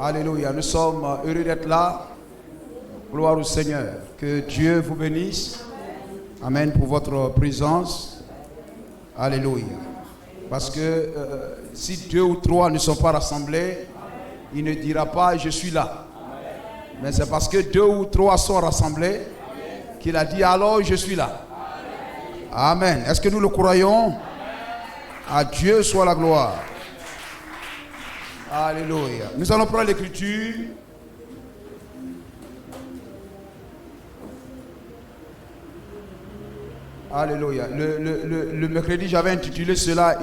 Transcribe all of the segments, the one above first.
Alléluia. Nous sommes heureux d'être là. Gloire au Seigneur. Que Dieu vous bénisse. Amen pour votre présence. Alléluia. Parce que si 2 ou 3 ne sont pas rassemblés, il ne dira pas je suis là. Mais c'est parce que 2 ou 3 sont rassemblés qu'il a dit alors je suis là. Amen. Est-ce que nous le croyons? À Dieu soit la gloire. Alléluia. Nous allons prendre l'écriture. Alléluia. Le mercredi, j'avais intitulé cela.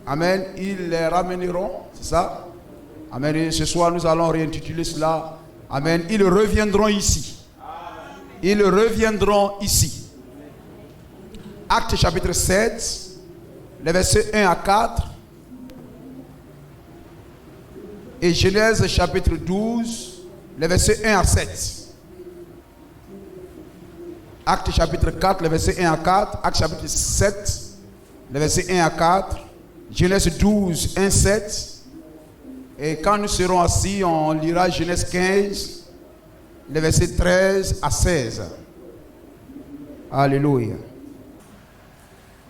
Amen. Ils les ramèneront. C'est ça? Amen. Et ce soir, nous allons réintituler cela. Amen. Ils reviendront ici. Ils reviendront ici. Actes chapitre 7, les versets 1 à 4. Et Genèse chapitre 12, les versets 1 à 7. Actes chapitre 4, les versets 1 à 4. Actes chapitre 7, les versets 1 à 4. Genèse 12, 1, 7. Et quand nous serons assis, on lira Genèse 15, les versets 13 à 16. Alléluia.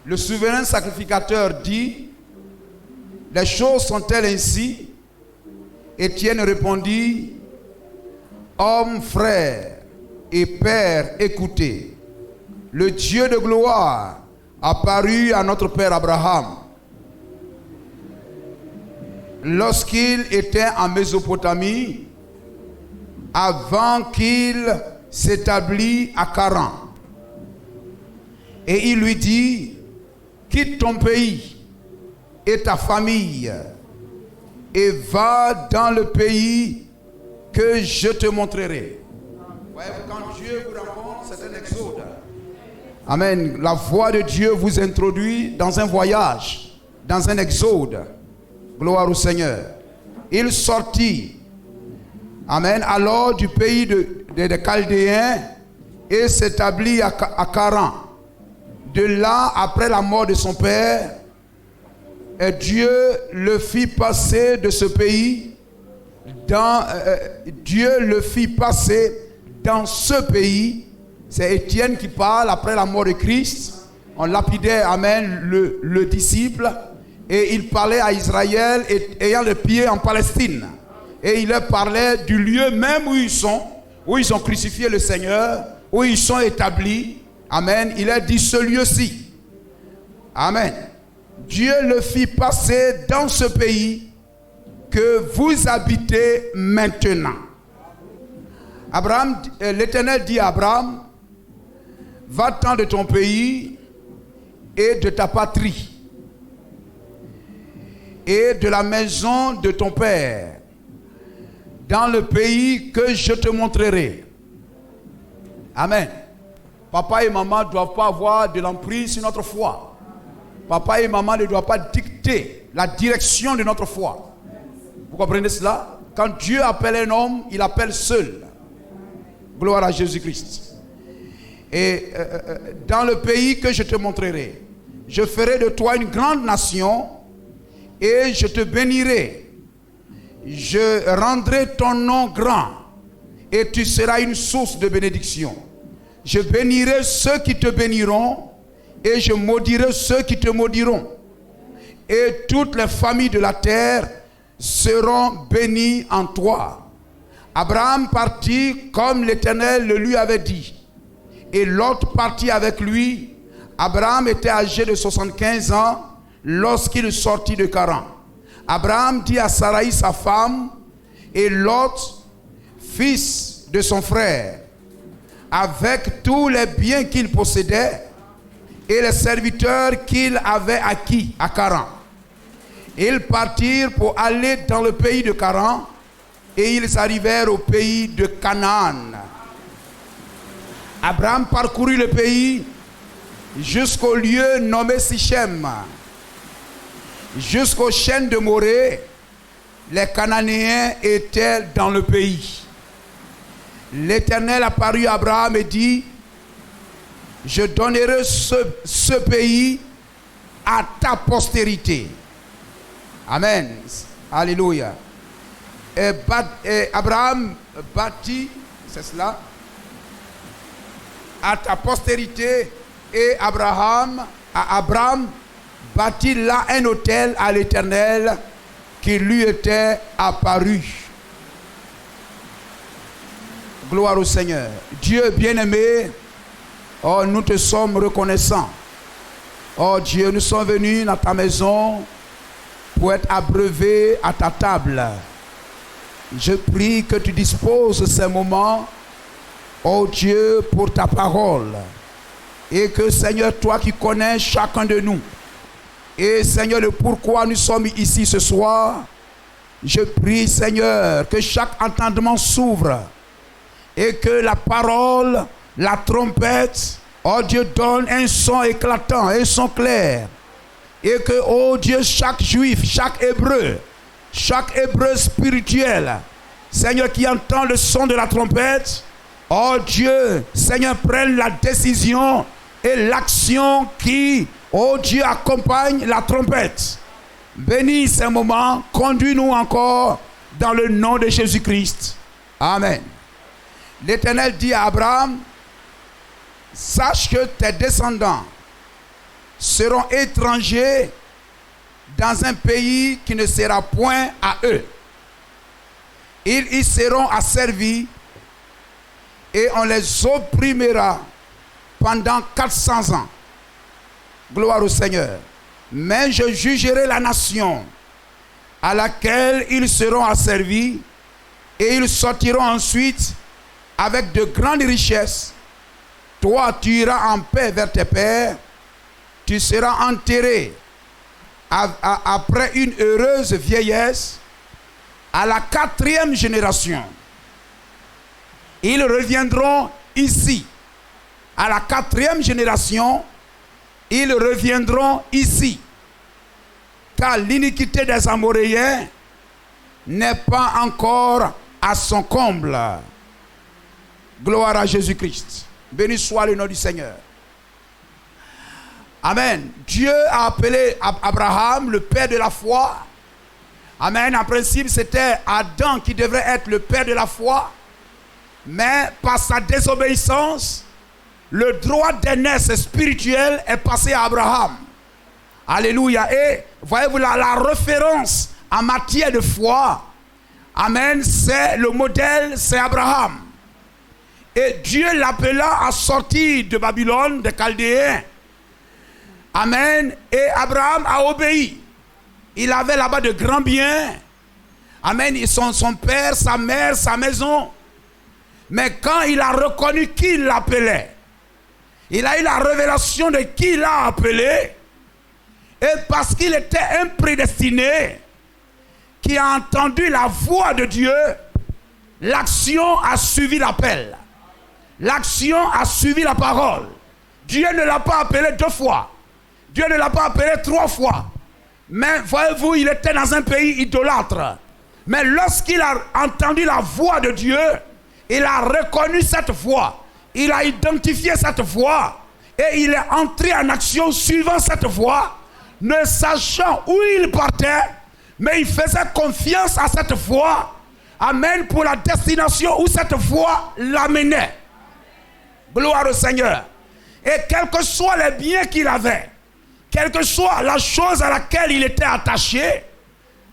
Le souverain sacrificateur dit: les choses sont-elles ainsi? Étienne répondit: homme, frère et père, écoutez. Le Dieu de gloire apparut à notre père Abraham lorsqu'il était en Mésopotamie, avant qu'il s'établisse à Charan. Et il lui dit: quitte ton pays et ta famille et va dans le pays que je te montrerai. Voyez, quand Dieu vous rencontre, c'est un exode. Amen. La voix de Dieu vous introduit dans un voyage, dans un exode. Gloire au Seigneur. Il sortit, amen, alors du pays des Chaldéens et s'établit à Charan. De là, après la mort de son père, Dieu le fit passer de ce pays Dieu le fit passer dans ce pays. C'est Étienne qui parle après la mort de Christ. On lapidait, amen, le disciple. Et il parlait à Israël ayant le pied en Palestine. Et il leur parlait du lieu même où ils ont crucifié le Seigneur, où ils sont établis. Amen. Il a dit ce lieu-ci. Amen. Dieu le fit passer dans ce pays que vous habitez maintenant. L'Éternel dit à Abraham: va-t'en de ton pays et de ta patrie et de la maison de ton père dans le pays que je te montrerai. Amen. Papa et maman ne doivent pas avoir de l'emprise sur notre foi. Papa et maman ne doivent pas dicter la direction de notre foi. Vous comprenez cela? Quand Dieu appelle un homme, il appelle seul. Gloire à Jésus-Christ. Et dans le pays que je te montrerai, je ferai de toi une grande nation et je te bénirai. Je rendrai ton nom grand et tu seras une source de bénédiction. Je bénirai ceux qui te béniront et je maudirai ceux qui te maudiront. Et toutes les familles de la terre seront bénies en toi. Abraham partit comme l'Éternel le lui avait dit. Et Lot partit avec lui. Abraham était âgé de 75 ans lorsqu'il sortit de Charan. Abraham dit à Sarai sa femme et Lot, fils de son frère, avec tous les biens qu'il possédait et les serviteurs qu'il avait acquis à Charan. Ils partirent pour aller dans le pays de Charan et ils arrivèrent au pays de Canaan. Abraham parcourut le pays jusqu'au lieu nommé Sichem, jusqu'aux chênes de Morée. Les Cananéens étaient dans le pays. L'Éternel apparut à Abraham et dit: je donnerai ce pays à ta postérité. Amen. Alléluia. Abraham bâtit, c'est cela, à ta postérité, et Abraham bâtit là un autel à l'Éternel qui lui était apparu. Gloire au Seigneur. Dieu bien-aimé, oh, nous te sommes reconnaissants. Oh Dieu, nous sommes venus dans ta maison pour être abreuvés à ta table. Je prie que tu disposes ces moments, oh Dieu, pour ta parole. Et que Seigneur, toi qui connais chacun de nous, et Seigneur, le pourquoi nous sommes ici ce soir, je prie Seigneur, que chaque entendement s'ouvre et que la parole, la trompette, oh Dieu, donne un son éclatant, un son clair. Et que, oh Dieu, chaque juif, chaque hébreu spirituel, Seigneur, qui entend le son de la trompette, oh Dieu, Seigneur, prenne la décision et l'action qui, oh Dieu, accompagne la trompette. Bénis ces moments, conduis-nous encore dans le nom de Jésus-Christ. Amen. L'Éternel dit à Abraham, sache que tes descendants seront étrangers dans un pays qui ne sera point à eux. Ils y seront asservis et on les opprimera pendant 400 ans. Gloire au Seigneur. Mais je jugerai la nation à laquelle ils seront asservis et ils sortiront ensuite avec de grandes richesses. Toi, tu iras en paix vers tes pères. Tu seras enterré après une heureuse vieillesse à la 4e génération. Ils reviendront ici. À la 4e génération, ils reviendront ici. Car l'iniquité des Amoréens n'est pas encore à son comble. Gloire à Jésus-Christ. Béni soit le nom du Seigneur. Amen. Dieu a appelé Abraham le père de la foi. Amen. En principe, c'était Adam qui devrait être le père de la foi. Mais par sa désobéissance, le droit d'aînesse spirituel est passé à Abraham. Alléluia. Et voyez-vous la référence en matière de foi. Amen. C'est le modèle, c'est Abraham. Et Dieu l'appela à sortir de Babylone, des Chaldéens. Amen. Et Abraham a obéi. Il avait là-bas de grands biens. Amen. Son père, sa mère, sa maison. Mais quand il a reconnu qui l'appelait, il a eu la révélation de qui l'a appelé. Et parce qu'il était un prédestiné, qui a entendu la voix de Dieu, l'action a suivi l'appel. L'action a suivi la parole. Dieu ne l'a pas appelé 2 fois. Dieu ne l'a pas appelé 3 fois. Mais voyez-vous, il était dans un pays idolâtre. Mais lorsqu'il a entendu la voix de Dieu, il a reconnu cette voix. Il a identifié cette voix. Et il est entré en action suivant cette voix, ne sachant où il partait, mais il faisait confiance à cette voix. Amen, pour la destination où cette voix l'amenait. Gloire au Seigneur. Et quels que soient les biens qu'il avait, quelle que soit la chose à laquelle il était attaché,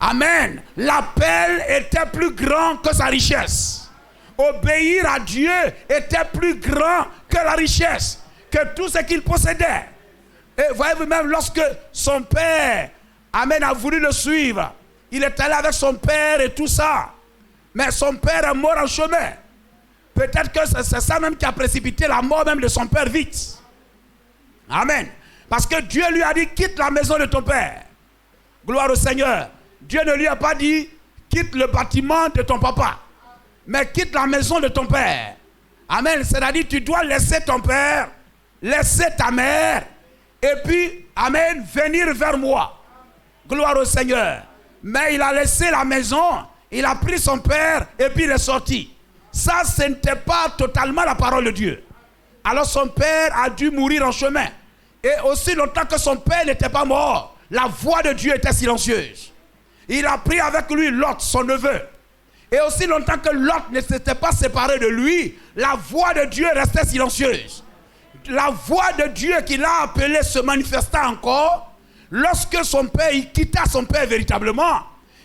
amen, l'appel était plus grand que sa richesse. Obéir à Dieu était plus grand que la richesse, que tout ce qu'il possédait. Et voyez-vous, même lorsque son père, amen, a voulu le suivre, il est allé avec son père et tout ça. Mais son père est mort en chemin. Peut-être que c'est ça même qui a précipité la mort même de son père vite. Amen. Parce que Dieu lui a dit, quitte la maison de ton père. Gloire au Seigneur. Dieu ne lui a pas dit, quitte le bâtiment de ton papa. Mais quitte la maison de ton père. Amen. C'est-à-dire, tu dois laisser ton père, laisser ta mère, et puis, amen, venir vers moi. Gloire au Seigneur. Mais il a laissé la maison, il a pris son père, et puis il est sorti. Ça, ce n'était pas totalement la parole de Dieu. Alors son père a dû mourir en chemin. Et aussi longtemps que son père n'était pas mort, la voix de Dieu était silencieuse. Il a pris avec lui Lot, son neveu. Et aussi longtemps que Lot ne s'était pas séparé de lui, la voix de Dieu restait silencieuse. La voix de Dieu qui l'a appelé se manifesta encore lorsque son père, il quitta son père véritablement.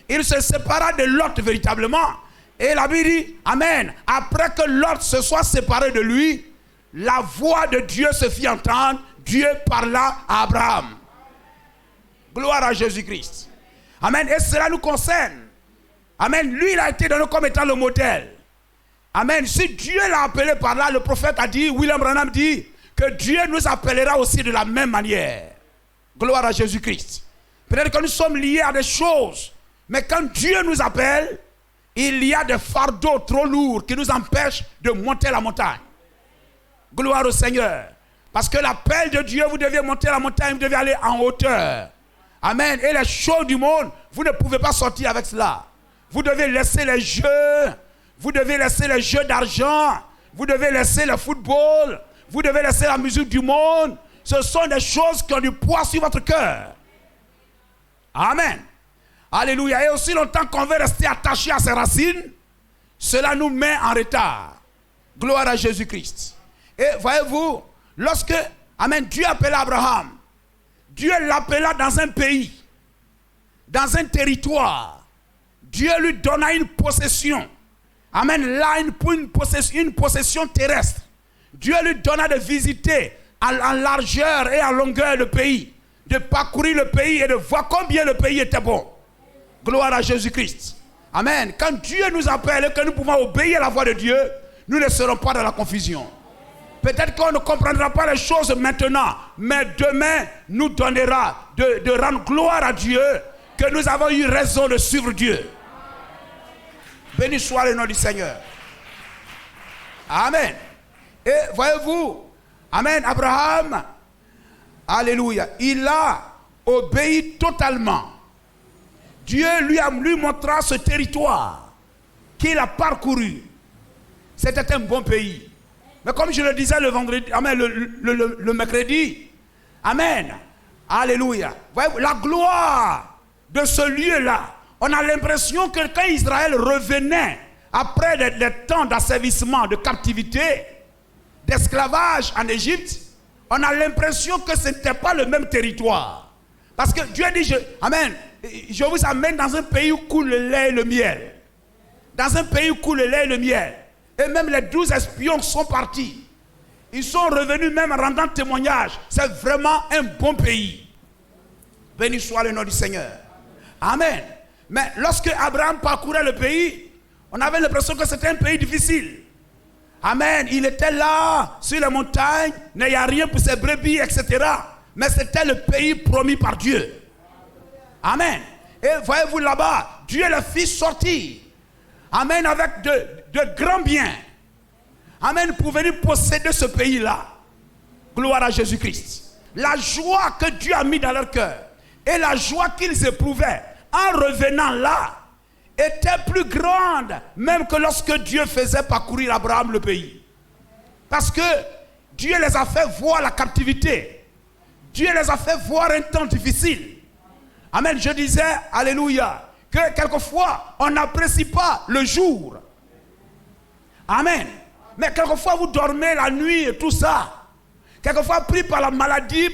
Il se sépara de Lot véritablement. Et la Bible dit, Amen, après que Lot se soit séparé de lui, la voix de Dieu se fit entendre. Dieu parla à Abraham. Gloire à Jésus-Christ. Amen. Et cela nous concerne. Amen. Lui, il a été donné comme étant le modèle. Amen. Si Dieu l'a appelé par là, le prophète a dit, William Branham dit, que Dieu nous appellera aussi de la même manière. Gloire à Jésus-Christ. Peut-être que nous sommes liés à des choses, mais quand Dieu nous appelle, il y a des fardeaux trop lourds qui nous empêchent de monter la montagne. Gloire au Seigneur. Parce que l'appel de Dieu, vous devez monter la montagne, vous devez aller en hauteur. Amen. Et les choses du monde, vous ne pouvez pas sortir avec cela. Vous devez laisser les jeux, vous devez laisser les jeux d'argent, vous devez laisser le football, vous devez laisser la musique du monde. Ce sont des choses qui ont du poids sur votre cœur. Amen. Alléluia. Et aussi longtemps qu'on veut rester attaché à ses racines, cela nous met en retard. Gloire à Jésus-Christ. Et voyez-vous, lorsque, Amen, Dieu appela Abraham, Dieu l'appela dans un pays, dans un territoire. Dieu lui donna une possession. Amen, là, une possession terrestre. Dieu lui donna de visiter en largeur et en longueur le pays, de parcourir le pays et de voir combien le pays était bon. Gloire à Jésus-Christ. Amen. Quand Dieu nous appelle et que nous pouvons obéir à la voix de Dieu, nous ne serons pas dans la confusion. Peut-être qu'on ne comprendra pas les choses maintenant, mais demain nous donnera de rendre gloire à Dieu que nous avons eu raison de suivre Dieu. Béni soit le nom du Seigneur. Amen. Et voyez-vous, Amen, Abraham, alléluia, il a obéi totalement. Dieu lui montra ce territoire qu'il a parcouru. C'était un bon pays. Mais comme je le disais le vendredi, amen, le mercredi, amen, alléluia. Voyez-vous, la gloire de ce lieu-là, on a l'impression que quand Israël revenait après des temps d'asservissement, de captivité, d'esclavage en Égypte, on a l'impression que ce n'était pas le même territoire. Parce que Dieu dit, amen, je vous amène dans un pays où coule le lait et le miel. Dans un pays où coule le lait et le miel. Et même les 12 espions sont partis. Ils sont revenus même rendant témoignage. C'est vraiment un bon pays. Béni soit le nom du Seigneur. Amen. Mais lorsque Abraham parcourait le pays, on avait l'impression que c'était un pays difficile. Amen. Il était là, sur les montagnes, il n'y a rien pour ses brebis, etc. Mais c'était le pays promis par Dieu. Amen. Et voyez-vous là-bas, Dieu le fit sortir. Amen, avec de grands biens. Amen, pour venir posséder ce pays-là. Gloire à Jésus-Christ. La joie que Dieu a mis dans leur cœur et la joie qu'ils éprouvaient en revenant là était plus grande même que lorsque Dieu faisait parcourir Abraham le pays. Parce que Dieu les a fait voir la captivité. Dieu les a fait voir un temps difficile. Amen, je disais, alléluia, que quelquefois, on n'apprécie pas le jour. Amen. Mais quelquefois, vous dormez la nuit et tout ça. Quelquefois, pris par la maladie,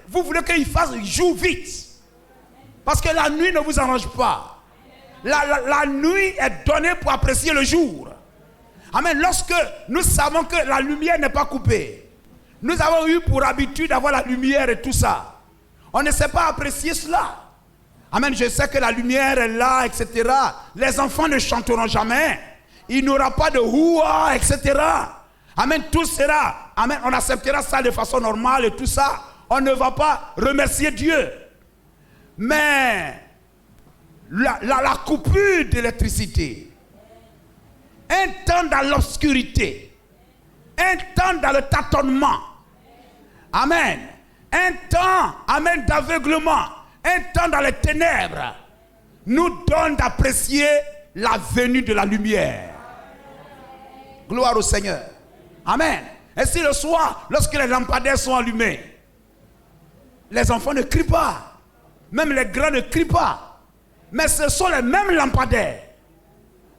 vous voulez qu'il fasse jour vite. Parce que la nuit ne vous arrange pas. La nuit est donnée pour apprécier le jour. Amen. Lorsque nous savons que la lumière n'est pas coupée, nous avons eu pour habitude d'avoir la lumière et tout ça. On ne sait pas apprécier cela. Amen, je sais que la lumière est là, etc. Les enfants ne chanteront jamais. Il n'y aura pas de houa, etc. Amen, tout sera. Amen, on acceptera ça de façon normale et tout ça. On ne va pas remercier Dieu. Mais la coupure d'électricité, un temps dans l'obscurité, un temps dans le tâtonnement. Amen. Un temps, amen, d'aveuglement. Un temps dans les ténèbres nous donne d'apprécier la venue de la lumière. Gloire au Seigneur. Amen. Et si le soir, lorsque les lampadaires sont allumés, les enfants ne crient pas. Même les grands ne crient pas. Mais ce sont les mêmes lampadaires.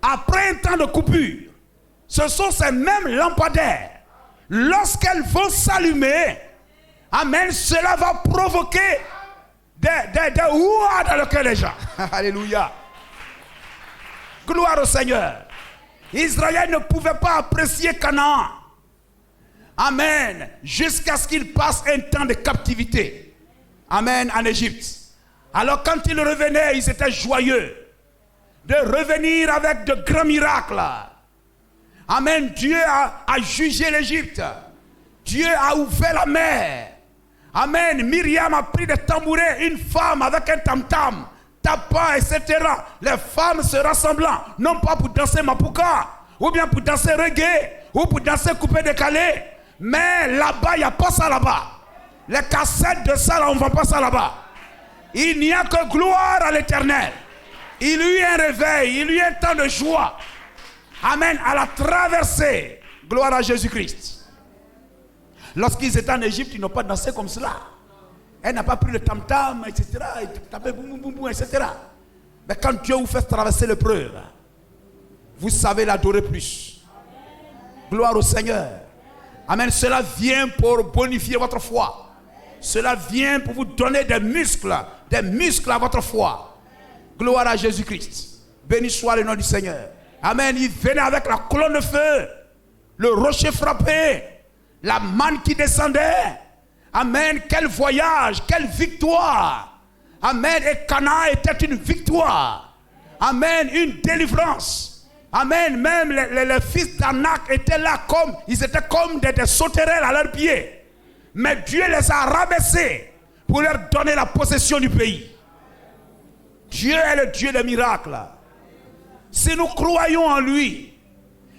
après un temps de coupure, ce sont ces mêmes lampadaires. Lorsqu'elles vont s'allumer, amen, cela va provoquer des ouah dans le cœur des gens. Alléluia. Gloire au Seigneur. Israël ne pouvait pas apprécier Canaan. Amen. Jusqu'à ce qu'il passe un temps de captivité. Amen, en Égypte. Alors quand ils revenaient, ils étaient joyeux de revenir avec de grands miracles. Amen. Dieu a jugé l'Égypte. Dieu a ouvert la mer. Amen. Myriam a pris des tambourins, une femme avec un tam-tam, tapant, etc. Les femmes se rassemblant, non pas pour danser mapuka, ou bien pour danser reggae, ou pour danser coupé-décalé. Mais là-bas, il n'y a pas ça là-bas. Les cassettes de ça, là, on ne vend pas ça là-bas. Il n'y a que gloire à l'Éternel. Il y eut un réveil, il y eut un temps de joie. Amen, à la traversée. Gloire à Jésus-Christ. Lorsqu'ils étaient en Égypte, ils n'ont pas dansé comme cela. Elle n'a pas pris le tam-tam, etc. Ils tapaient boum, boum, boum, boum, etc. Mais quand Dieu vous fait traverser l'épreuve, vous savez l'adorer plus. Gloire au Seigneur. Amen. Cela vient pour bonifier votre foi. Cela vient pour vous donner des muscles à votre foi. Gloire à Jésus-Christ. Béni soit le nom du Seigneur. Amen. Il venait avec la colonne de feu, le rocher frappé, la manne qui descendait. Amen. Quel voyage, quelle victoire. Amen. Et Canaan était une victoire. Amen. Une délivrance. Amen. Même les fils d'Anak étaient là comme, ils étaient comme des sauterelles à leurs pieds. Mais Dieu les a rabaissés pour leur donner la possession du pays. Dieu est le Dieu des miracles. Si nous croyons en lui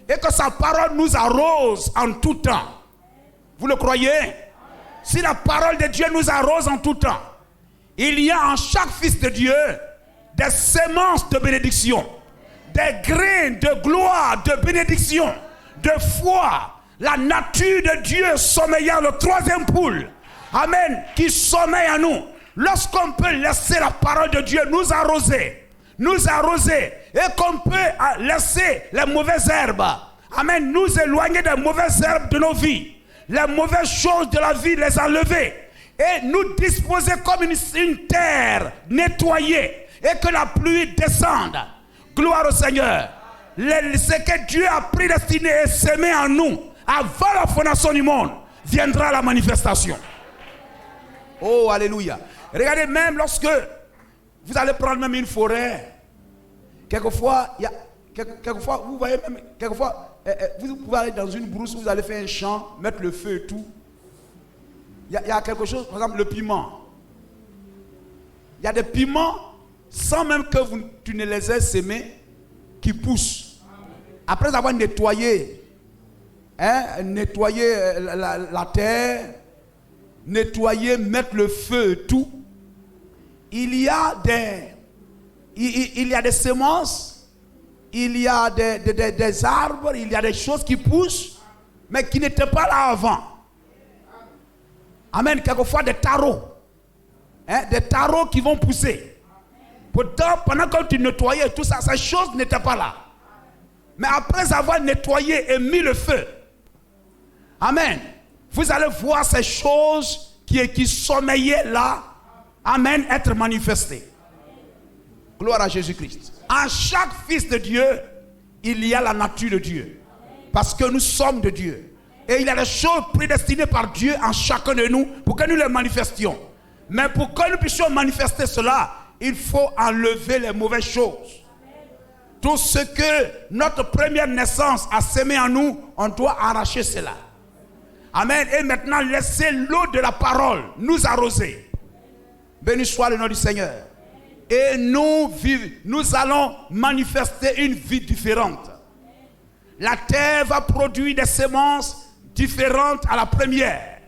et que sa parole nous arrose en tout temps, vous le croyez? Si la parole de Dieu nous arrose en tout temps, il y a en chaque fils de Dieu des semences de bénédiction, des grains de gloire, de bénédiction, de foi. La nature de Dieu sommeillant, le troisième pôle, amen, qui sommeille en nous. Lorsqu'on peut laisser la parole de Dieu nous arroser, et qu'on peut laisser les mauvaises herbes, amen, nous éloigner des mauvaises herbes de nos vies, les mauvaises choses de la vie, les enlever, et nous disposer comme une terre nettoyée, et que la pluie descende. Gloire au Seigneur. Ce que Dieu a prédestiné et semé en nous, avant la fondation du monde, viendra la manifestation. Oh, alléluia. Regardez, même lorsque vous allez prendre même une forêt, quelquefois, vous voyez même, quelquefois, vous pouvez aller dans une brousse où vous allez faire un champ, mettre le feu et tout. Il y a quelque chose, par exemple le piment. Il y a des piments, sans même que tu ne les aies semés, qui poussent. Après avoir nettoyé, nettoyer la terre, nettoyer, mettre le feu et tout. Il y a des semences, il y a des arbres, il y a des choses qui poussent, mais qui n'étaient pas là avant. Amen. Quelquefois des tarots. Des tarots qui vont pousser. Pourtant, pendant que tu nettoyais tout ça, ces choses n'étaient pas là. Mais après avoir nettoyé et mis le feu, amen, vous allez voir ces choses qui sommeillait là, amen, être manifesté. Gloire à Jésus-Christ. En chaque fils de Dieu, il y a la nature de Dieu. Parce que nous sommes de Dieu. Et il y a des choses prédestinées par Dieu en chacun de nous pour que nous les manifestions. Mais pour que nous puissions manifester cela, il faut enlever les mauvaises choses. Tout ce que notre première naissance a sémé en nous, on doit arracher cela. Amen. Et maintenant, laissez l'eau de la parole nous arroser. Béni soit le nom du Seigneur. Et nous allons manifester une vie différente. La terre va produire des semences différentes à la première.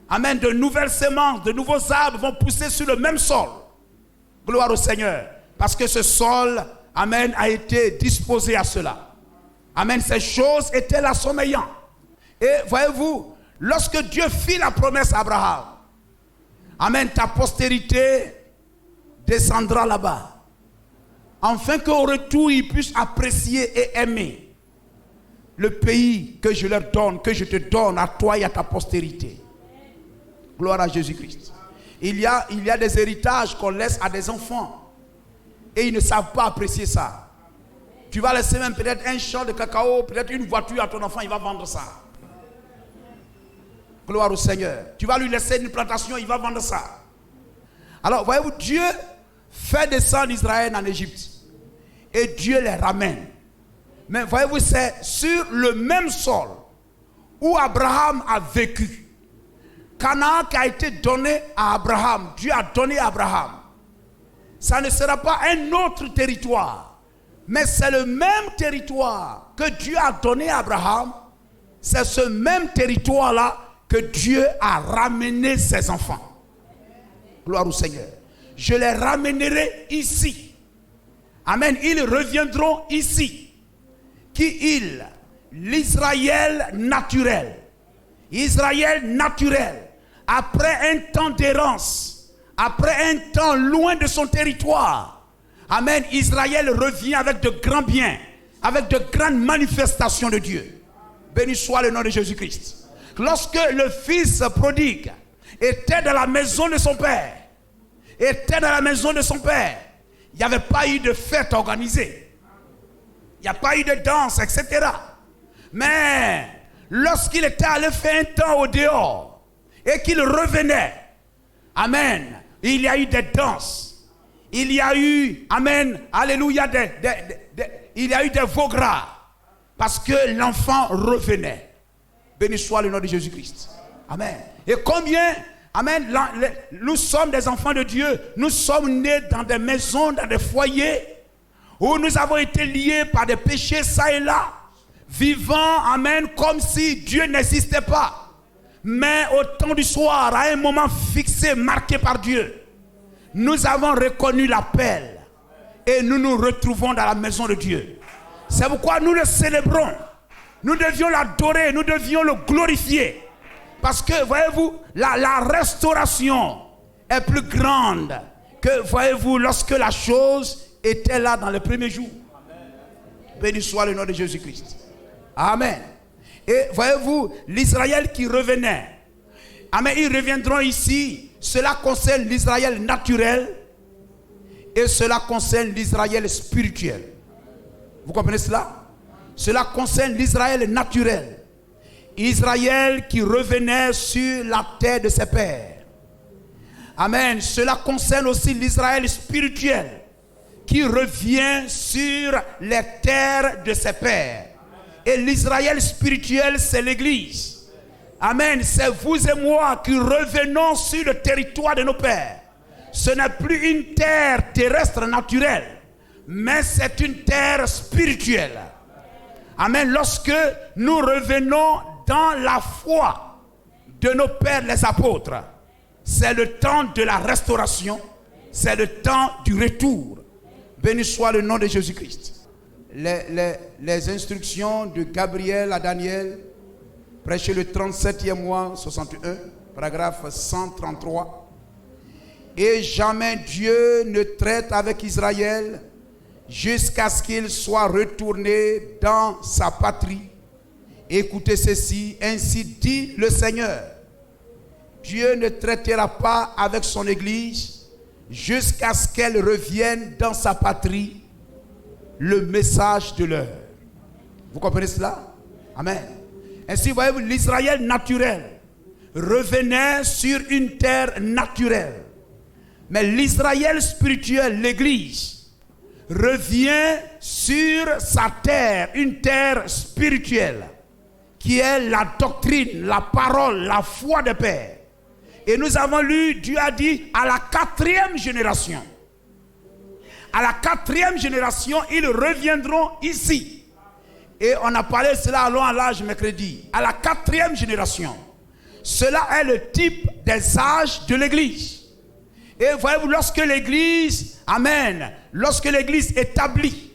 Amen. De nouvelles semences, de nouveaux arbres vont pousser sur le même sol. Gloire au Seigneur. Parce que ce sol, amen, a été disposé à cela. Amen. Ces choses étaient là sommeillant. Et voyez-vous, lorsque Dieu fit la promesse à Abraham, amen, ta postérité descendra là-bas. afin qu'au retour, ils puissent apprécier et aimer le pays que je leur donne, que je te donne à toi et à ta postérité. Gloire à Jésus-Christ. Il y a des héritages qu'on laisse à des enfants et ils ne savent pas apprécier ça. Tu vas laisser même peut-être un champ de cacao, peut-être une voiture à ton enfant, il va vendre ça. Gloire au Seigneur. Tu vas lui laisser une plantation, il va vendre ça. Alors, voyez-vous, Dieu fait descendre Israël en Égypte. Et Dieu les ramène. Mais voyez-vous, c'est sur le même sol où Abraham a vécu. Canaan qui a été donné à Abraham. Dieu a donné à Abraham. Ça ne sera pas un autre territoire. Mais c'est le même territoire que Dieu a donné à Abraham. C'est ce même territoire-là que Dieu a ramené ses enfants. Gloire au Seigneur. Je les ramènerai ici. Amen. Ils reviendront ici. L'Israël naturel. Israël naturel. Après un temps d'errance. Après un temps loin de son territoire. Amen. Israël revient avec de grands biens. Avec de grandes manifestations de Dieu. Béni soit le nom de Jésus-Christ. Lorsque le fils prodigue était dans la maison de son père. Il n'y avait pas eu de fête organisée. Il n'y a pas eu de danse, etc. Mais lorsqu'il était allé faire un temps au dehors et qu'il revenait, amen, il y a eu des danses. Il y a eu, amen, alléluia, il y a eu des veaux gras parce que l'enfant revenait. Béni soit le nom de Jésus-Christ. Amen. Et combien, amen, nous sommes des enfants de Dieu. Nous sommes nés dans des maisons, dans des foyers où nous avons été liés par des péchés ça et là, vivant, amen, comme si Dieu n'existait pas. Mais au temps du soir, à un moment fixé, marqué par Dieu, nous avons reconnu l'appel et nous nous retrouvons dans la maison de Dieu. C'est pourquoi nous le célébrons. Nous devions l'adorer, nous devions le glorifier. Parce que, voyez-vous, la restauration est plus grande que, voyez-vous, lorsque la chose était là dans les premiers jours. Béni soit le nom de Jésus-Christ. Amen. Et voyez-vous, l'Israël qui revenait. Amen, ils reviendront ici. Cela concerne l'Israël naturel et cela concerne l'Israël spirituel. Vous comprenez cela? Cela concerne l'Israël naturel. Israël qui revenait sur la terre de ses pères. Amen. Cela concerne aussi l'Israël spirituel qui revient sur les terres de ses pères. Et l'Israël spirituel, c'est l'Église. Amen. C'est vous et moi qui revenons sur le territoire de nos pères. Ce n'est plus une terre terrestre naturelle, mais c'est une terre spirituelle. Amen. Lorsque nous revenons dans la foi de nos pères les apôtres, c'est le temps de la restauration, c'est le temps du retour. Béni soit le nom de Jésus-Christ. Les instructions de Gabriel à Daniel, prêché le 37e mois 61, paragraphe 133. Et jamais Dieu ne traite avec Israël jusqu'à ce qu'il soit retourné dans sa patrie. Écoutez ceci, ainsi dit le Seigneur. Dieu ne traitera pas avec son Église jusqu'à ce qu'elle revienne dans sa patrie, le message de l'heure. Vous comprenez cela? Amen. Ainsi, voyez-vous, l'Israël naturel revenait sur une terre naturelle. Mais l'Israël spirituel, l'Église, revient sur sa terre, une terre spirituelle, qui est la doctrine, la parole, la foi des pères. Et nous avons lu, Dieu a dit, à la 4e génération. À la 4e génération, ils reviendront ici. Et on a parlé de cela à long à large mercredi. À la 4e génération. Cela est le type des âges de l'Église. Et voyez-vous, lorsque l'Église, amen, lorsque l'Église établie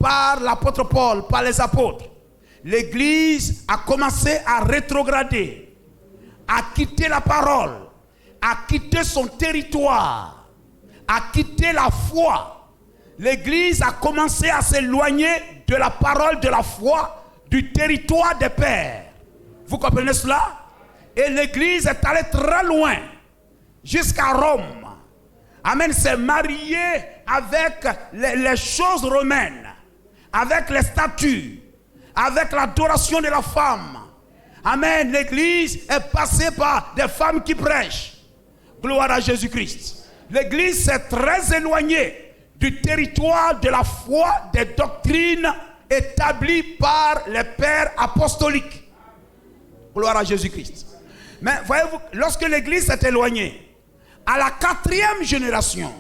par l'apôtre Paul, par les apôtres, l'Église a commencé à rétrograder, à quitter la parole, à quitter son territoire, à quitter la foi l'Église a commencé à s'éloigner de la parole de la foi, du territoire des pères. Vous comprenez cela? Et l'Église est allée très loin, jusqu'à Rome. Amen, s'est mariée avec les choses romaines, avec les statues, avec l'adoration de la femme. Amen, l'Église est passée par des femmes qui prêchent. Gloire à Jésus-Christ. L'Église s'est très éloignée du territoire de la foi, des doctrines établies par les pères apostoliques. Gloire à Jésus-Christ. Mais voyez-vous, lorsque l'Église s'est éloignée, à la quatrième génération,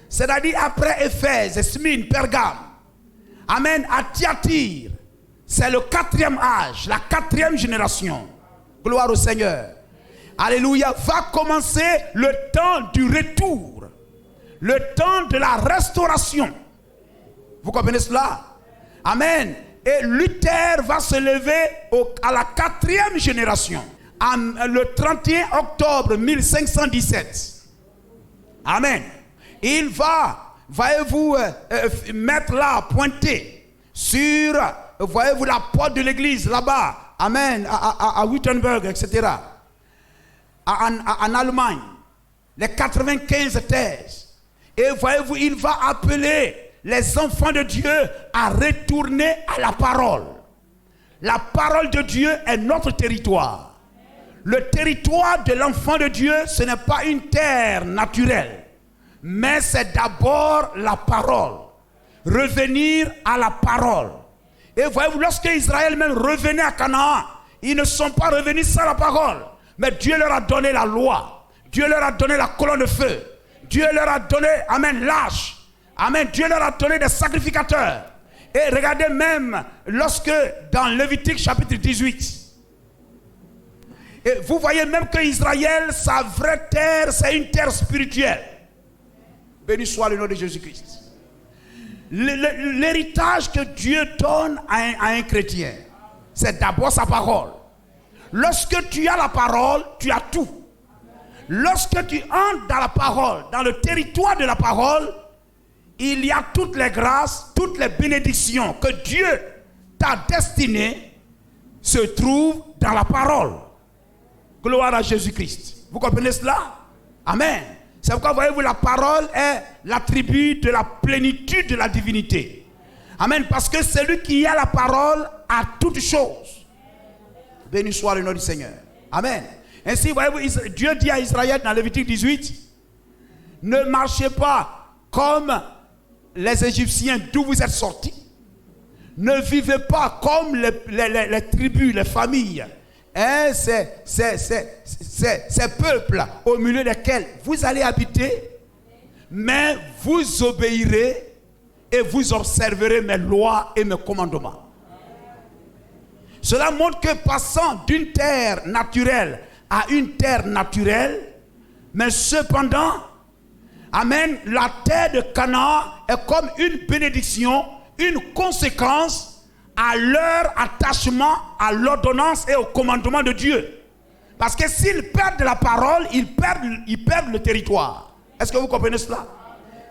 c'est-à-dire après Éphèse, Smyrne, Pergame, amen, à Thyatire, c'est le quatrième âge, la quatrième génération. Gloire au Seigneur. Alléluia. Va commencer le temps du retour, le temps de la restauration. Vous comprenez cela? Amen. Et Luther va se lever à la quatrième génération, le 31 octobre 1517. Amen. Il va, voyez-vous, mettre là, pointer sur, voyez-vous, la porte de l'église là-bas. Amen. À Wittenberg, etc. En Allemagne. Les 95 thèses. Et voyez-vous, il va appeler les enfants de Dieu à retourner à la parole. La parole de Dieu est notre territoire. Le territoire de l'enfant de Dieu, ce n'est pas une terre naturelle, mais c'est d'abord la parole. Revenir à la parole. Et voyez-vous, lorsque Israël même revenait à Canaan, ils ne sont pas revenus sans la parole, mais Dieu leur a donné la loi. Dieu leur a donné la colonne de feu. Dieu leur a donné, amen, l'âge. Amen. Dieu leur a donné des sacrificateurs. Et regardez même lorsque dans Lévitique chapitre 18, et vous voyez même que Israël, sa vraie terre, c'est une terre spirituelle. Béni soit le nom de Jésus-Christ. L'héritage que Dieu donne à un chrétien, c'est d'abord sa parole. Lorsque tu as la parole, tu as tout. Lorsque tu entres dans la parole, dans le territoire de la parole, il y a toutes les grâces, toutes les bénédictions que Dieu t'a destinées se trouvent dans la parole. Gloire à Jésus-Christ. Vous comprenez cela? Amen. C'est pourquoi, voyez-vous, la parole est l'attribut de la plénitude de la divinité. Amen. Parce que celui qui a la parole a toutes choses. Béni soit le nom du Seigneur. Amen. Ainsi, voyez-vous, Dieu dit à Israël dans Lévitique 18, ne marchez pas comme les Égyptiens d'où vous êtes sortis. Ne vivez pas comme les tribus, les familles, hein, ces peuples au milieu desquels vous allez habiter, mais vous obéirez et vous observerez mes lois et mes commandements. Cela montre que passant d'une terre naturelle à une terre naturelle, mais cependant, amen, la terre de Canaan est comme une bénédiction, une conséquence à leur attachement à l'ordonnance et au commandement de Dieu. Parce que s'ils perdent la parole, ils perdent le territoire. Est-ce que vous comprenez cela?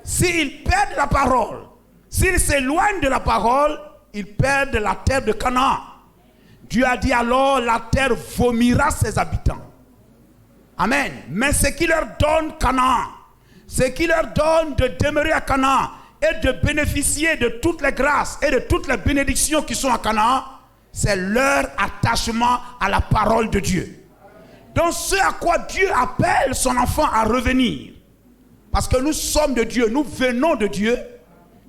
S'ils perdent la parole, s'ils s'éloignent de la parole, ils perdent la terre de Canaan. Dieu a dit alors, la terre vomira ses habitants. Amen. Mais ce qui leur donne Canaan, ce qui leur donne de demeurer à Canaan et de bénéficier de toutes les grâces et de toutes les bénédictions qui sont à Canaan, c'est leur attachement à la parole de Dieu. Donc ce à quoi Dieu appelle son enfant à revenir, parce que nous sommes de Dieu, nous venons de Dieu.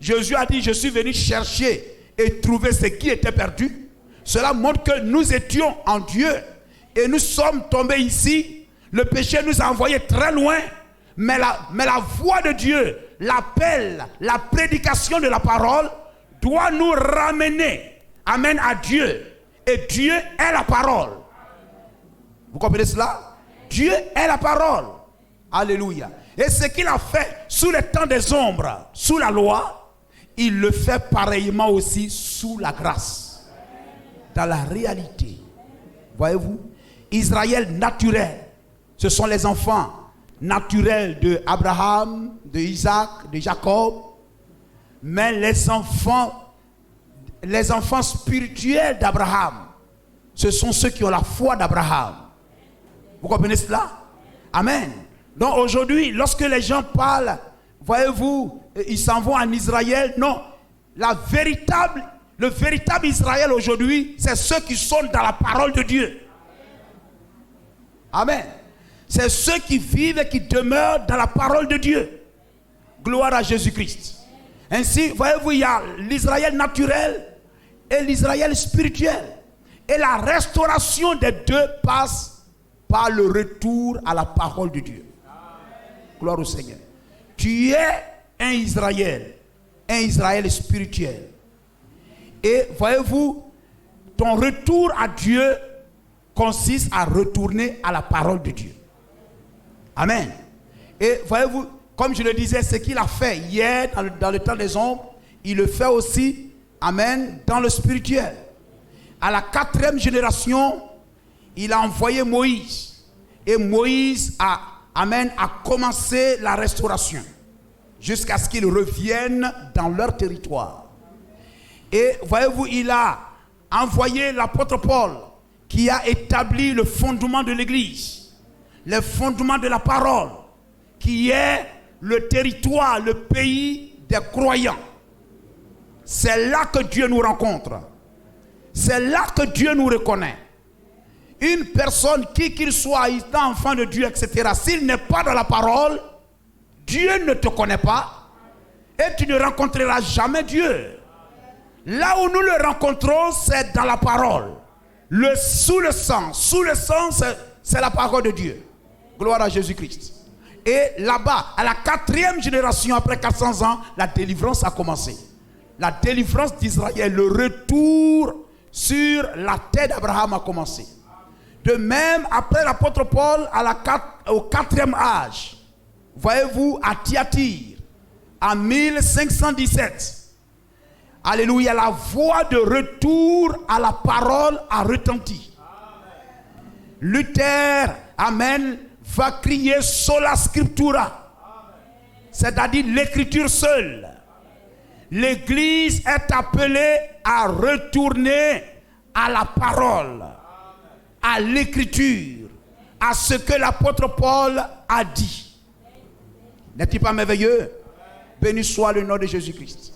Jésus a dit, je suis venu chercher et trouver ce qui était perdu. Cela montre que nous étions en Dieu et nous sommes tombés ici. Le péché nous a envoyés très loin, mais la voix de Dieu, l'appel, la prédication de la parole doit nous ramener, amen, à Dieu. Et Dieu est la parole. Vous comprenez cela? Dieu est la parole. Alléluia. Et ce qu'il a fait sous le temps des ombres, sous la loi, il le fait pareillement aussi sous la grâce. Dans la réalité, voyez-vous, Israël naturel, ce sont les enfants naturels d'Abraham, d'Isaac, de Jacob, mais les enfants spirituels d'Abraham, ce sont ceux qui ont la foi d'Abraham. Vous comprenez cela? Amen. Donc aujourd'hui, lorsque les gens parlent, voyez-vous, ils s'en vont en Israël. Non, le véritable Israël aujourd'hui, c'est ceux qui sont dans la parole de Dieu. Amen. C'est ceux qui vivent et qui demeurent dans la parole de Dieu. Gloire à Jésus-Christ. Ainsi, voyez-vous, il y a l'Israël naturel et l'Israël spirituel. Et la restauration des deux passe par le retour à la parole de Dieu. Gloire au Seigneur. Tu es un Israël spirituel. Et voyez-vous, ton retour à Dieu consiste à retourner à la parole de Dieu. Amen. Et voyez-vous, comme je le disais, ce qu'il a fait hier dans le temps des hommes, il le fait aussi, amen, dans le spirituel. À la 4e génération, il a envoyé Moïse. Et Moïse a commencé la restauration jusqu'à ce qu'ils reviennent dans leur territoire. Et voyez-vous, il a envoyé l'apôtre Paul qui a établi le fondement de l'Église, le fondement de la parole, qui est le territoire, le pays des croyants. C'est là que Dieu nous rencontre. C'est là que Dieu nous reconnaît. Une personne, qui qu'il soit, étant enfant de Dieu, etc., s'il n'est pas dans la parole, Dieu ne te connaît pas et tu ne rencontreras jamais Dieu. Là où nous le rencontrons, c'est dans la parole. Sous le sang, c'est la parole de Dieu. Gloire à Jésus-Christ. Et là-bas, à la 4e génération, après 400 ans, la délivrance a commencé. La délivrance d'Israël, le retour sur la terre d'Abraham a commencé. De même, après l'apôtre Paul, au 4e âge, voyez-vous, à Thyatire, en 1517, alléluia, la voix de retour à la parole a retenti. Luther, amen, va crier sola scriptura, c'est-à-dire l'écriture seule. L'Église est appelée à retourner à la parole, à l'écriture, à ce que l'apôtre Paul a dit. N'est-il pas merveilleux? Béni soit le nom de Jésus-Christ.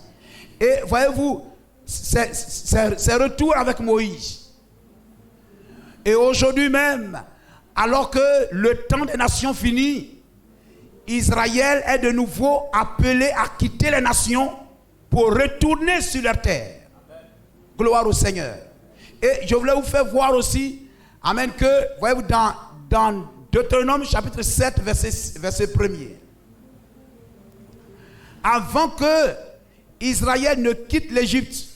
Et voyez-vous, c'est retour avec Moïse. Et aujourd'hui même, alors que le temps des nations finit, Israël est de nouveau appelé à quitter les nations pour retourner sur leur terre. Gloire au Seigneur. Et je voulais vous faire voir aussi, amen, que, voyez-vous, dans Deutéronome chapitre 7, verset 1er. Avant que Israël ne quitte l'Égypte,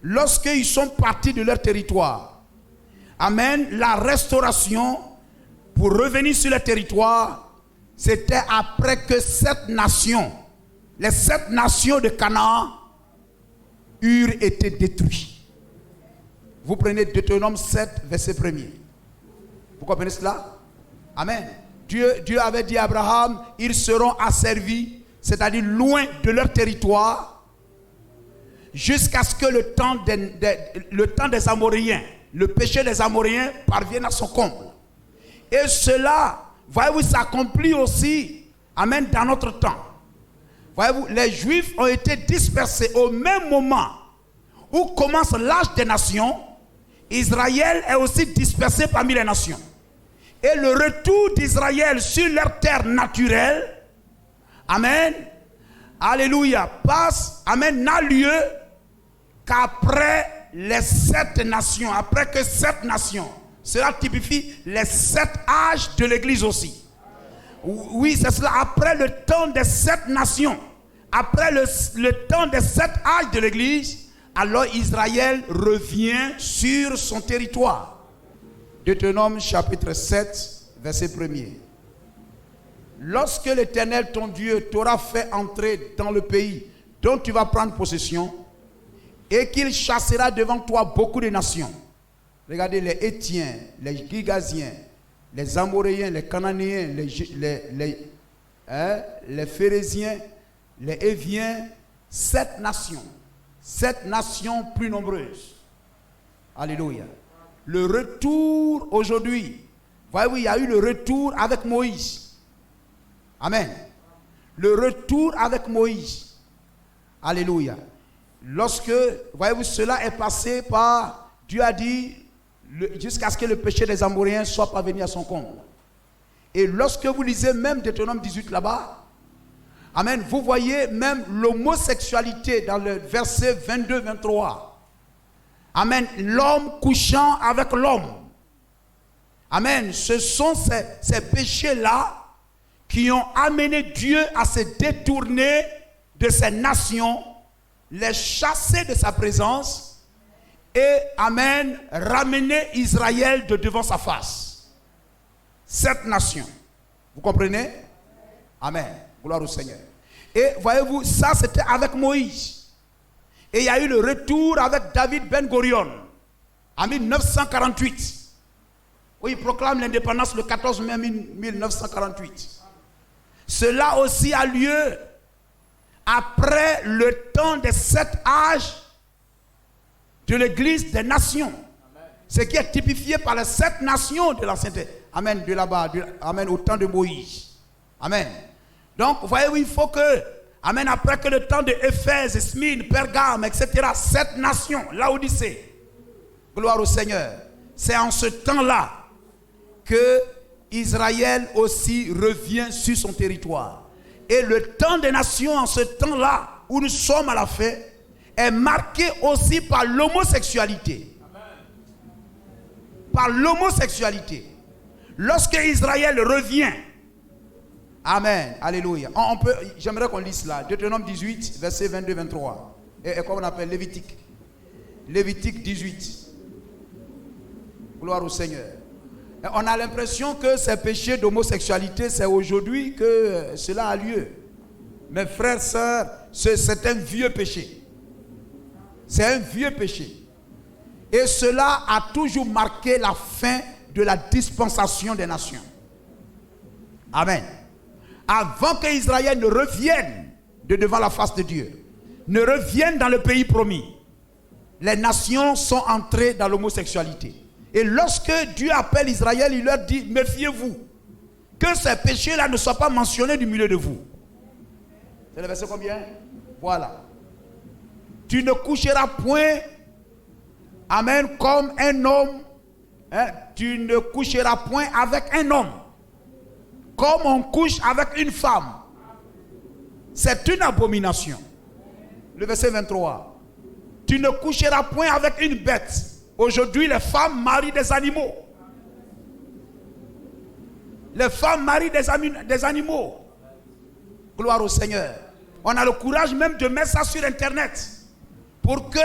lorsqu'ils sont partis de leur territoire, amen, la restauration pour revenir sur le territoire, c'était après que les 7 nations de Canaan eurent été détruites. Vous prenez Deutéronome 7, verset 1er. Vous comprenez cela? Amen. Dieu avait dit à Abraham, ils seront asservis, c'est-à-dire loin de leur territoire, jusqu'à ce que le temps des Amoréens, le péché des Amoréens parvienne à son comble. Et cela, voyez-vous, s'accomplit aussi, amen, dans notre temps. Voyez-vous, les Juifs ont été dispersés au même moment où commence l'âge des nations. Israël est aussi dispersé parmi les nations. Et le retour d'Israël sur leur terre naturelle, amen, alléluia, n'a lieu qu'après les 7 nations, après que 7 nations, cela typifie les 7 âges de l'Église aussi. Oui, c'est cela, après le temps des 7 nations, après le temps des 7 âges de l'Église, alors Israël revient sur son territoire. Deutéronome chapitre 7, verset 1er. Lorsque l'Éternel ton Dieu t'aura fait entrer dans le pays dont tu vas prendre possession, et qu'il chassera devant toi beaucoup de nations. Regardez les Hétiens, les Girgasiens, les Amoréens, les Cananéens, les Phérésiens, les Éviens, 7 nations. 7 nations plus nombreuses. Alléluia. Le retour aujourd'hui. Voyez-vous, il y a eu le retour avec Moïse. Amen. Le retour avec Moïse. Alléluia. Lorsque, voyez-vous, cela est passé par, Dieu a dit, jusqu'à ce que le péché des Amoréens soit parvenu à son comble. Et lorsque vous lisez même Deutéronome 18 là-bas, amen, vous voyez même l'homosexualité dans le verset 22-23. Amen, l'homme couchant avec l'homme. Amen, ce sont ces péchés-là qui ont amené Dieu à se détourner de ces nations, les chasser de sa présence et, amen, ramener Israël de devant sa face. 7 nations. Vous comprenez? Amen. Gloire au Seigneur. Et voyez-vous, ça c'était avec Moïse. Et il y a eu le retour avec David Ben Gurion en 1948. Oui, il proclame l'indépendance le 14 mai 1948. Cela aussi a lieu après le temps des 7 âges de l'église des nations. Ce qui est typifié par les 7 nations de l'ancienneté. Amen, de là-bas, amen, au temps de Moïse. Amen. Donc, voyez-vous, il faut que, amen, après que le temps de Éphèse, Smyrne, Pergame, etc., 7 nations, Laodicée, gloire au Seigneur, c'est en ce temps-là que Israël aussi revient sur son territoire. Et le temps des nations, en ce temps-là, où nous sommes à la fin, est marqué aussi par l'homosexualité. Par l'homosexualité. Lorsque Israël revient, amen, alléluia. J'aimerais qu'on lise là, Deutéronome 18, verset 22-23. Et comme on appelle Lévitique. Lévitique 18. Gloire au Seigneur. Et on a l'impression que ces péchés d'homosexualité, c'est aujourd'hui que cela a lieu. Mes frères, sœurs, c'est un vieux péché. C'est un vieux péché. Et cela a toujours marqué la fin de la dispensation des nations. Amen. Avant que Israël ne revienne de devant la face de Dieu, ne revienne dans le pays promis, les nations sont entrées dans l'homosexualité. Et lorsque Dieu appelle Israël, il leur dit, méfiez-vous, que ces péchés-là ne soient pas mentionnés du milieu de vous. C'est le verset combien? Voilà. Tu ne coucheras point, amen, comme un homme. Hein, tu ne coucheras point avec un homme, comme on couche avec une femme. C'est une abomination. Le verset 23. Tu ne coucheras point avec une bête. Aujourd'hui, les femmes marient des animaux. Les femmes marient des animaux. Gloire au Seigneur. On a le courage même de mettre ça sur Internet pour que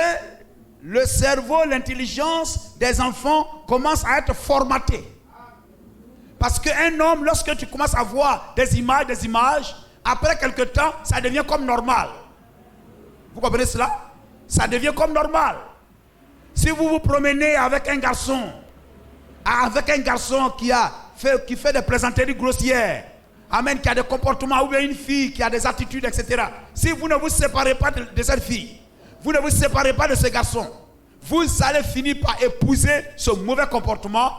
le cerveau, l'intelligence des enfants commence à être formaté. Parce qu'un homme, lorsque tu commences à voir des images, après quelque temps, ça devient comme normal. Vous comprenez cela? Ça devient comme normal. Si vous vous promenez avec un garçon qui fait des plaisanteries grossières, amen, qui a des comportements, ou bien une fille qui a des attitudes, etc. Si vous ne vous séparez pas de cette fille, vous ne vous séparez pas de ce garçon, vous allez finir par épouser ce mauvais comportement,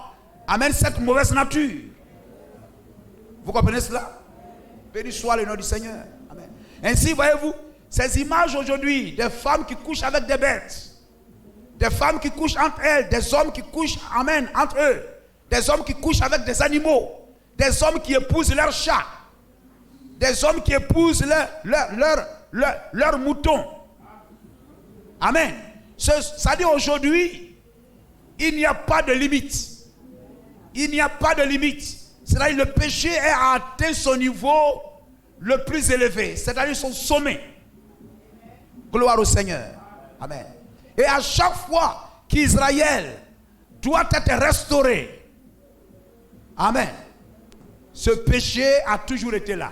amen, cette mauvaise nature. Vous comprenez cela? Béni soit le nom du Seigneur. Amen. Ainsi, voyez-vous, ces images aujourd'hui, des femmes qui couchent avec des bêtes, des femmes qui couchent entre elles, des hommes qui couchent, amen, entre eux, des hommes qui couchent avec des animaux, des hommes qui épousent leurs chats, des hommes qui épousent leurs moutons. Amen. Ça dit aujourd'hui, il n'y a pas de limite. Il n'y a pas de limite. C'est-à-dire le péché a atteint son niveau le plus élevé, c'est-à-dire son sommet. Gloire au Seigneur. Amen. Et à chaque fois qu'Israël doit être restauré, amen, ce péché a toujours été là.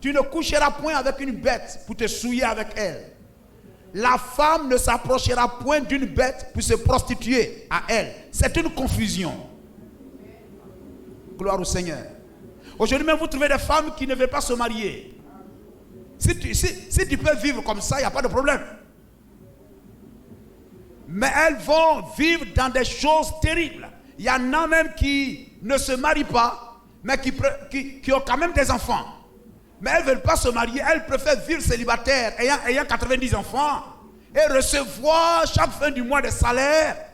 Tu ne coucheras point avec une bête pour te souiller avec elle. La femme ne s'approchera point d'une bête pour se prostituer à elle. C'est une confusion. Gloire au Seigneur. Aujourd'hui même, vous trouvez des femmes qui ne veulent pas se marier. Si tu peux vivre comme ça, il n'y a pas de problème. Mais elles vont vivre dans des choses terribles. Il y en a même qui ne se marient pas, mais qui ont quand même des enfants. Mais elles ne veulent pas se marier, elles préfèrent vivre célibataires, ayant 90 enfants, et recevoir chaque fin du mois des salaires,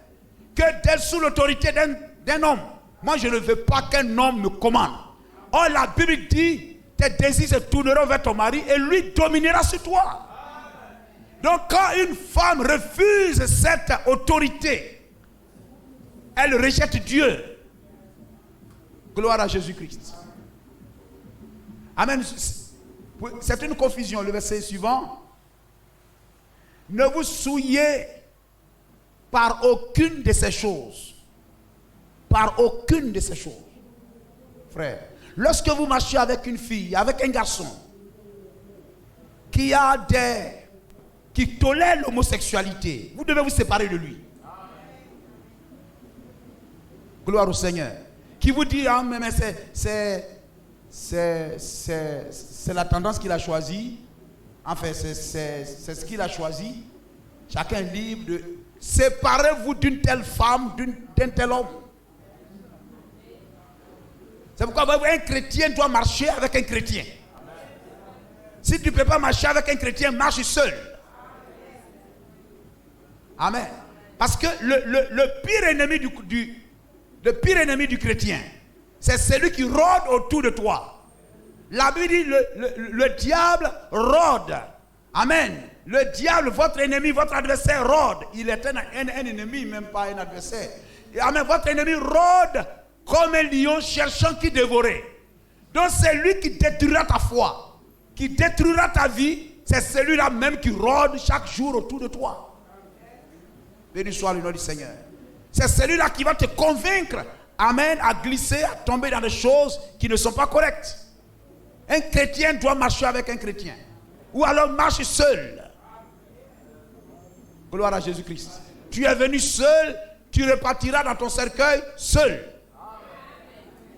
que d'être sous l'autorité d'un homme. Moi, je ne veux pas qu'un homme me commande. Or, la Bible dit, tes désirs se tourneront vers ton mari, et lui dominera sur toi. Donc, quand une femme refuse cette autorité, elle rejette Dieu. Gloire à Jésus-Christ. Amen. C'est une confusion. Le verset suivant. Ne vous souillez par aucune de ces choses. Par aucune de ces choses. Frère, lorsque vous marchez avec une fille, avec un garçon, qui tolère l'homosexualité, vous devez vous séparer de lui. Gloire au Seigneur. Qui vous dit, ah, mais c'est la tendance qu'il a choisie. Enfin, c'est ce qu'il a choisi. Chacun est libre de... Séparez-vous d'une telle femme, d'un tel homme. C'est pourquoi un chrétien doit marcher avec un chrétien. Si tu ne peux pas marcher avec un chrétien, marche seul. Amen. Parce que le pire ennemi du chrétien, c'est celui qui rôde autour de toi. La Bible dit le diable rôde. Amen. Le diable, votre ennemi, votre adversaire rôde. Il est un ennemi, même pas un adversaire. Amen. Votre ennemi rôde comme un lion cherchant qui dévorer. Donc c'est lui qui détruira ta foi, qui détruira ta vie. C'est celui-là même qui rôde chaque jour autour de toi. Béni soit le nom du Seigneur. C'est celui-là qui va te convaincre, amen, à glisser, à tomber dans des choses qui ne sont pas correctes. Un chrétien doit marcher avec un chrétien. Ou alors marche seul. Gloire à Jésus-Christ. Tu es venu seul, tu repartiras dans ton cercueil seul.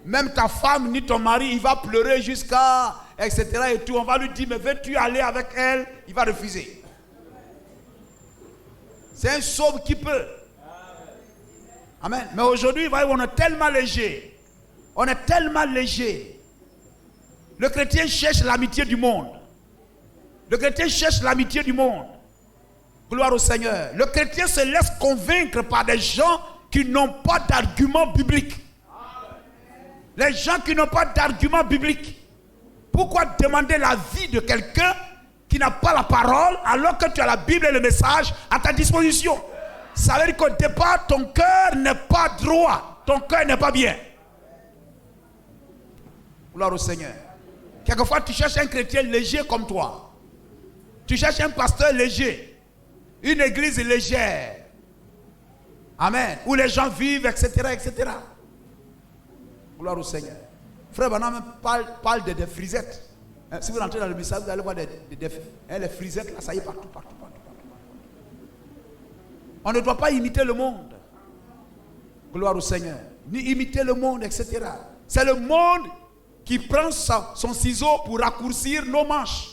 Même ta femme ni ton mari, il va pleurer jusqu'à, etc. et tout. On va lui dire, mais veux-tu aller avec elle? Il va refuser. C'est un sauve qui peut. Amen. Mais aujourd'hui, on est tellement léger. On est tellement léger. Le chrétien cherche l'amitié du monde. Le chrétien cherche l'amitié du monde. Gloire au Seigneur. Le chrétien se laisse convaincre par des gens qui n'ont pas d'argument biblique. Les gens qui n'ont pas d'argument biblique. Pourquoi demander la vie de quelqu'un qui n'a pas la parole alors que tu as la Bible et le message à ta disposition? Ça veut dire qu'au départ, ton cœur n'est pas droit. Ton cœur n'est pas bien. Gloire au Seigneur. Quelquefois, tu cherches un chrétien léger comme toi. Tu cherches un pasteur léger. Une église légère. Amen. Où les gens vivent, etc., etc. Gloire au Seigneur. Frère Branham parle de frisettes. Si vous rentrez dans le message, vous allez voir les frisettes, là, ça y est, partout. On ne doit pas imiter le monde. Gloire au Seigneur. Ni imiter le monde, etc. C'est le monde qui prend son ciseau pour raccourcir nos manches.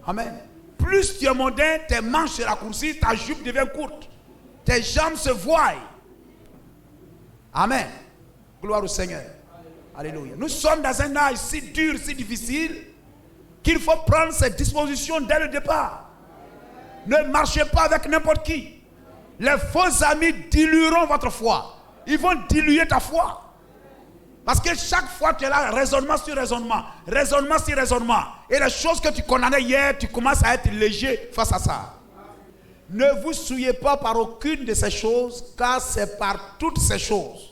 Amen. Plus tu es mondain, tes manches se raccourcissent, ta jupe devient courte. Tes jambes se voient. Amen. Gloire au Seigneur. Alléluia. Nous sommes dans un âge si dur, si difficile, qu'il faut prendre ses dispositions dès le départ. Ne marchez pas avec n'importe qui. Les faux amis dilueront votre foi. Ils vont diluer ta foi. Parce que chaque fois tu es là, raisonnement sur raisonnement, raisonnement sur raisonnement. Et les choses que tu condamnais hier, tu commences à être léger face à ça. Ne vous souillez pas par aucune de ces choses, car c'est par toutes ces choses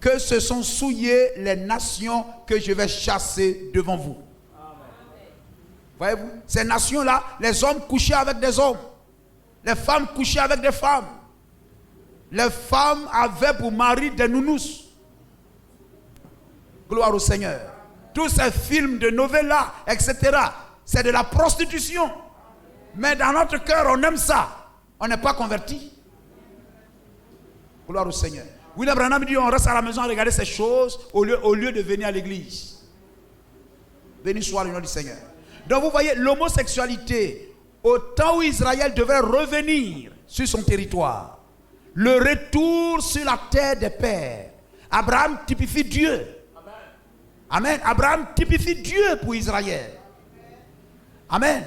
que se sont souillées les nations que je vais chasser devant vous. Voyez-vous, ces nations-là, les hommes couchaient avec des hommes, les femmes couchaient avec des femmes. Les femmes avaient pour mari des nounous. Gloire au Seigneur. Tous ces films de novellas, etc., c'est de la prostitution. Mais dans notre cœur, on aime ça. On n'est pas converti. Gloire au Seigneur. William Branham dit on reste à la maison à regarder ces choses au lieu de venir à l'église. Béni soit le nom du Seigneur. Donc vous voyez, l'homosexualité, au temps où Israël devait revenir sur son territoire, le retour sur la terre des pères, Abraham typifie Dieu. Amen. Abraham typifie Dieu pour Israël. Amen.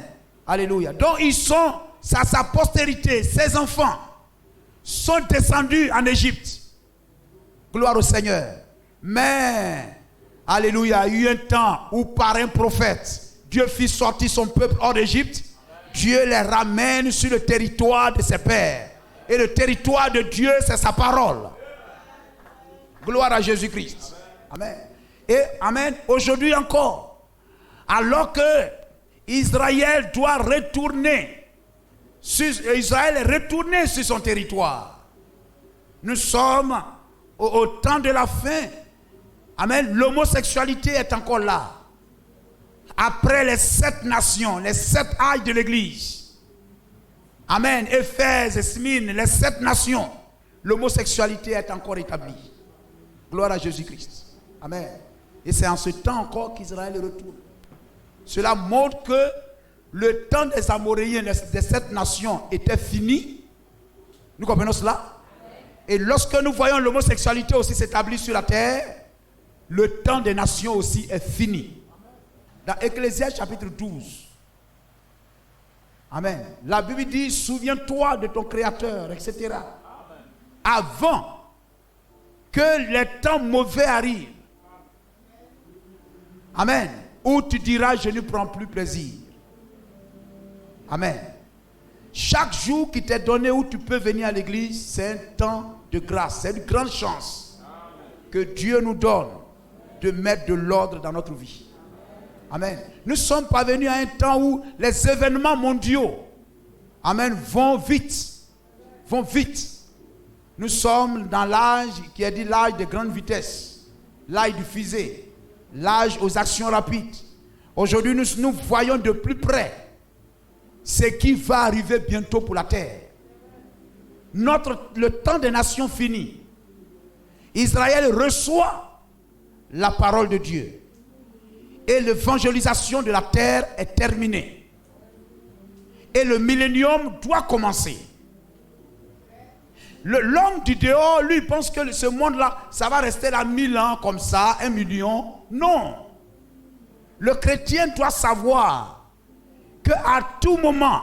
Alléluia. Donc ils sont, sa postérité, ses enfants, sont descendus en Égypte. Gloire au Seigneur. Mais, alléluia, il y a eu un temps où par un prophète, Dieu fit sortir son peuple hors d'Égypte. Dieu les ramène sur le territoire de ses pères. Et le territoire de Dieu, c'est sa parole. Gloire à Jésus-Christ. Amen. Et, amen, aujourd'hui encore, alors que Israël doit retourner, Israël est retourné sur son territoire. Nous sommes au temps de la fin. Amen. L'homosexualité est encore là. Après les 7 nations, les 7 âges de l'église. Amen. Éphèse, Smyrne, les 7 nations. L'homosexualité est encore établie. Gloire à Jésus-Christ. Amen. Et c'est en ce temps encore qu'Israël retourne. Cela montre que le temps des Amoréens, des 7 nations, était fini. Nous comprenons cela? Et lorsque nous voyons l'homosexualité aussi s'établir sur la terre, le temps des nations aussi est fini. Dans Ecclésiaste chapitre 12. Amen. La Bible dit, souviens-toi de ton Créateur, etc. Avant que les temps mauvais arrivent. Amen. Où tu diras, je ne prends plus plaisir. Amen. Chaque jour qui t'est donné où tu peux venir à l'église, c'est un temps de grâce. C'est une grande chance que Dieu nous donne de mettre de l'ordre dans notre vie. Amen. Nous sommes parvenus à un temps où les événements mondiaux, amen, vont vite. Vont vite. Nous sommes dans l'âge qui est dit l'âge de grande vitesse, l'âge du fusée, l'âge aux actions rapides. Aujourd'hui, nous voyons de plus près ce qui va arriver bientôt pour la terre. Le temps des nations finit. Israël reçoit la parole de Dieu. Et l'évangélisation de la terre est terminée. Et le millénium doit commencer. L'homme du dehors, lui, pense que ce monde-là, ça va rester là 1000 ans comme ça, 1 million. Non. Le chrétien doit savoir qu'à tout moment,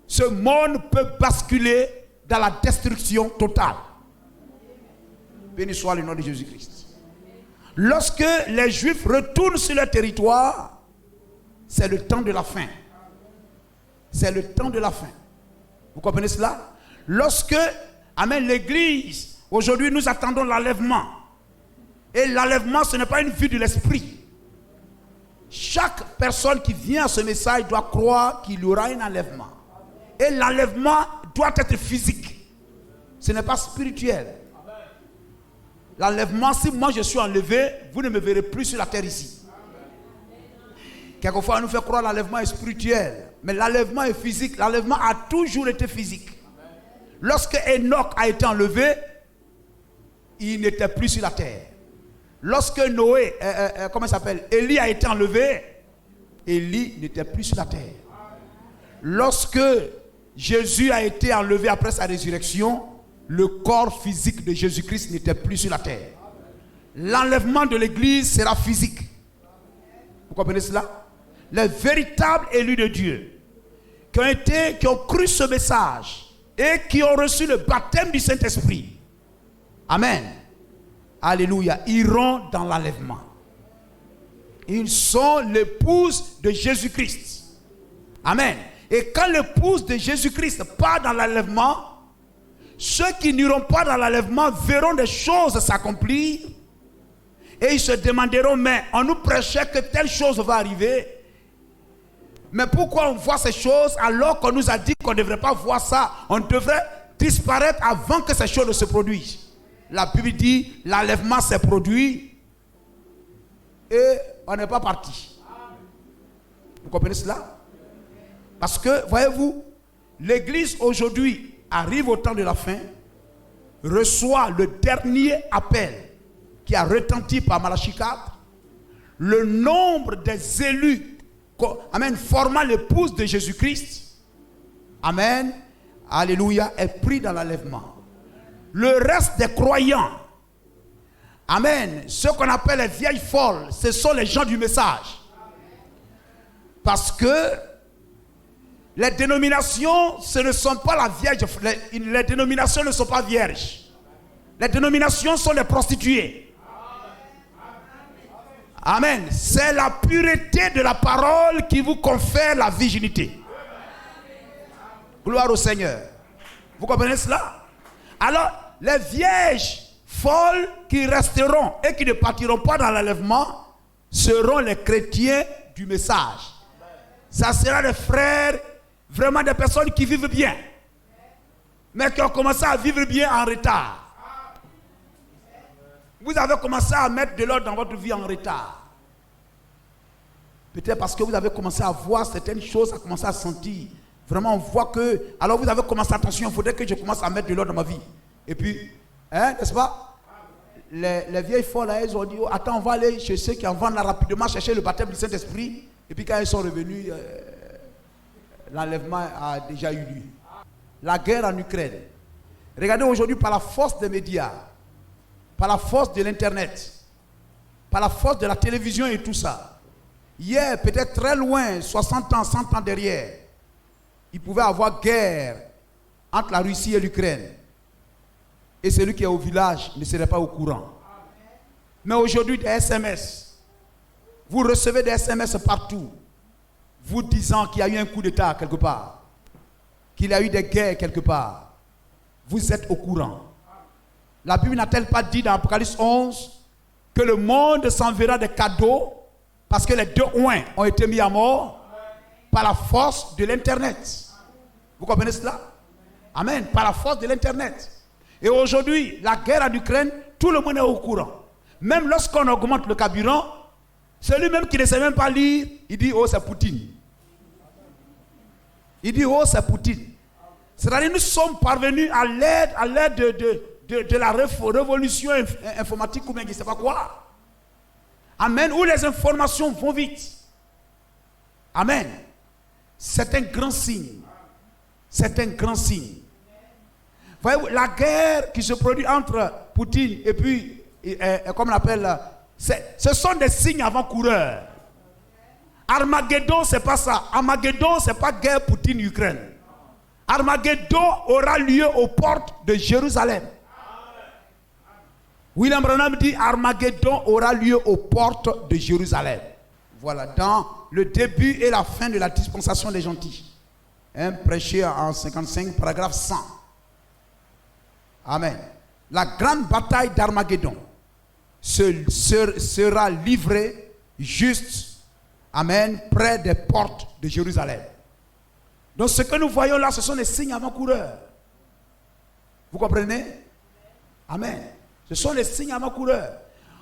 ce monde peut basculer dans la destruction totale. Béni soit le nom de Jésus-Christ. Lorsque les Juifs retournent sur leur territoire, c'est le temps de la fin. C'est le temps de la fin. Vous comprenez cela? Lorsque, amen, l'Église, aujourd'hui nous attendons l'enlèvement. Et l'enlèvement, ce n'est pas une vue de l'esprit. Chaque personne qui vient à ce message doit croire qu'il y aura un enlèvement. Et l'enlèvement doit être physique. Ce n'est pas spirituel. L'enlèvement, si moi je suis enlevé, vous ne me verrez plus sur la terre ici. Quelquefois, on nous fait croire que l'enlèvement est spirituel. Mais l'enlèvement est physique. L'enlèvement a toujours été physique. Lorsque Enoch a été enlevé, il n'était plus sur la terre. Lorsque Noé, comment il s'appelle, Élie a été enlevé, Élie n'était plus sur la terre. Lorsque Jésus a été enlevé après sa résurrection, le corps physique de Jésus-Christ n'était plus sur la terre. L'enlèvement de l'église sera physique. Vous comprenez cela? Les véritables élus de Dieu qui ont cru ce message et qui ont reçu le baptême du Saint-Esprit, amen, alléluia, iront dans l'enlèvement. Ils sont l'épouse de Jésus-Christ. Amen. Et quand l'épouse de Jésus-Christ part dans l'enlèvement, ceux qui n'iront pas dans l'enlèvement verront des choses s'accomplir et ils se demanderont, mais on nous prêchait que telle chose va arriver. Mais pourquoi on voit ces choses alors qu'on nous a dit qu'on ne devrait pas voir ça? On devrait disparaître avant que ces choses ne se produisent. La Bible dit, l'enlèvement s'est produit et on n'est pas parti. Vous comprenez cela? Parce que, voyez-vous, l'église aujourd'hui arrive au temps de la fin reçoit le dernier appel qui a retenti par Malachie 4, le nombre des élus, amen, formant l'épouse de Jésus-Christ, amen, alléluia, est pris dans l'enlèvement. Le reste des croyants, amen, ceux qu'on appelle les vieilles folles, ce sont les gens du message. Parce que les dénominations, ce ne sont pas la vierge, les dénominations ne sont pas vierges. Les dénominations sont les prostituées. Amen. C'est la pureté de la parole qui vous confère la virginité. Gloire au Seigneur. Vous comprenez cela? Alors, les vierges folles qui resteront et qui ne partiront pas dans l'enlèvement seront les chrétiens du message. Ça sera des frères, vraiment des personnes qui vivent bien, mais qui ont commencé à vivre bien en retard. Vous avez commencé à mettre de l'ordre dans votre vie en retard. Peut-être parce que vous avez commencé à voir certaines choses, à commencer à sentir. Vraiment, on voit que... Alors vous avez commencé, attention, il faudrait que je commence à mettre de l'ordre dans ma vie. Et puis, n'est-ce pas? Les vieilles folles, là, elles ont dit, oh, attends, on va aller chez ceux qui en vendent là rapidement, chercher le baptême du Saint-Esprit. Et puis quand elles sont revenues, l'enlèvement a déjà eu lieu. La guerre en Ukraine. Regardez aujourd'hui par la force des médias, par la force de l'internet, par la force de la télévision et tout ça. Hier, peut-être très loin, 60 ans, 100 ans derrière, il pouvait y avoir guerre entre la Russie et l'Ukraine. Et celui qui est au village ne serait pas au courant. Mais aujourd'hui, des SMS, vous recevez des SMS partout, vous disant qu'il y a eu un coup d'État quelque part, qu'il y a eu des guerres quelque part. Vous êtes au courant. La Bible n'a-t-elle pas dit dans Apocalypse 11 que le monde s'enverra des cadeaux parce que les deux oins ont été mis à mort par la force de l'Internet. Vous comprenez cela? Amen. Par la force de l'Internet. Et aujourd'hui, la guerre en Ukraine, tout le monde est au courant. Même lorsqu'on augmente le carburant, celui même qui ne sait même pas lire, il dit, oh, c'est Poutine. Il dit, oh, c'est Poutine. C'est-à-dire, nous sommes parvenus à l'aide de la révolution informatique ou bien je ne sais pas quoi. Amen. Où les informations vont vite. Amen. C'est un grand signe. C'est un grand signe. Voyez, la guerre qui se produit entre Poutine et puis, comme on appelle, ce sont des signes avant-coureurs. Armageddon, c'est pas ça. Armageddon, c'est pas guerre Poutine-Ukraine. Armageddon aura lieu aux portes de Jérusalem. William Branham dit Armageddon aura lieu aux portes de Jérusalem. Voilà, dans le début et la fin de la dispensation des gentils. Prêché en 55, paragraphe 100. Amen. La grande bataille d'Armageddon sera livrée juste, amen, près des portes de Jérusalem. Donc ce que nous voyons là, ce sont des signes avant-coureurs. Vous comprenez? Amen. Ce sont les signes avant-coureurs.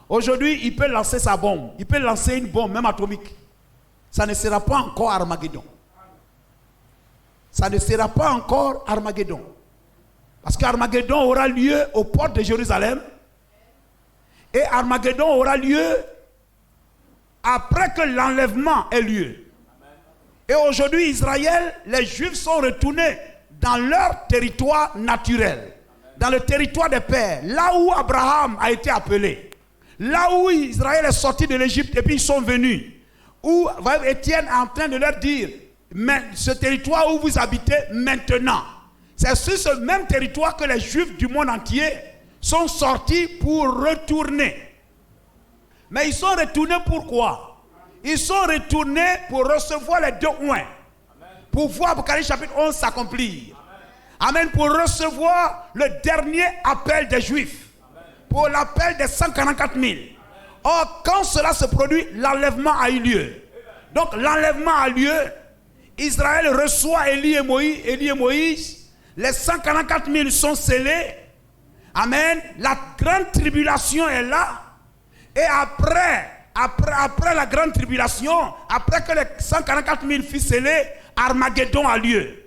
Aujourd'hui, il peut lancer sa bombe. Il peut lancer une bombe, même atomique. Ça ne sera pas encore Armageddon. Ça ne sera pas encore Armageddon. Parce qu'Armageddon aura lieu aux portes de Jérusalem. Et Armageddon aura lieu après que l'enlèvement ait lieu. Et aujourd'hui, Israël, les Juifs sont retournés dans leur territoire naturel. Dans le territoire des pères, là où Abraham a été appelé, là où Israël est sorti de l'Égypte et puis ils sont venus, où Étienne est en train de leur dire, mais ce territoire où vous habitez maintenant, c'est sur ce même territoire que les Juifs du monde entier sont sortis pour retourner. Mais ils sont retournés pourquoi? Ils sont retournés pour recevoir les deux oins, pour voir Apocalypse chapitre 11 s'accomplir. Amen. Pour recevoir le dernier appel des Juifs. Pour l'appel des 144 000. Or, quand cela se produit, l'enlèvement a eu lieu. Donc, l'enlèvement a lieu. Israël reçoit Élie et Moïse. Les 144 000 sont scellés. Amen. La grande tribulation est là. Et après la grande tribulation, après que les 144 000 furent scellés, Armageddon a lieu.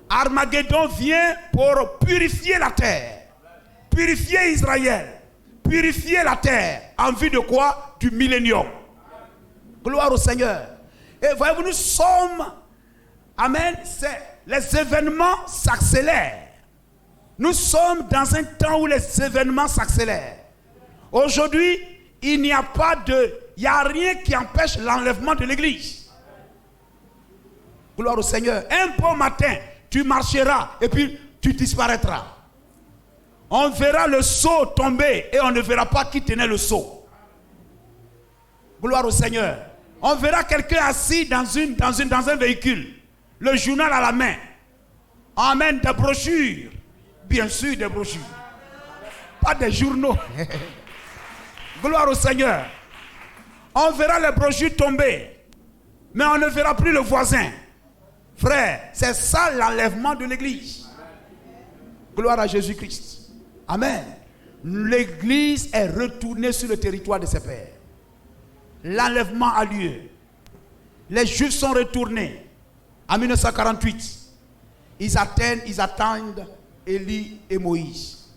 Armageddon vient pour purifier la terre. purifier Israël, purifier la terre, en vue de quoi? Du millénium. Gloire au Seigneur. Et voyez-vous, nous sommes, amen, les événements s'accélèrent. Nous sommes dans un temps où les événements s'accélèrent. Aujourd'hui, il n'y a rien qui empêche l'enlèvement de l'église. Gloire au Seigneur. Un beau matin, tu marcheras et puis tu disparaîtras. On verra le seau tomber et on ne verra pas qui tenait le seau. Gloire au Seigneur. On verra quelqu'un assis dans un véhicule, le journal à la main. On amène des brochures. Bien sûr, des brochures. Pas des journaux. Gloire au Seigneur. On verra les brochures tomber. Mais on ne verra plus le voisin. Frère, c'est ça l'enlèvement de l'église. Gloire à Jésus-Christ. Amen. L'église est retournée sur le territoire de ses pères. L'enlèvement a lieu. Les Juifs sont retournés. En 1948, ils attendent Élie et Moïse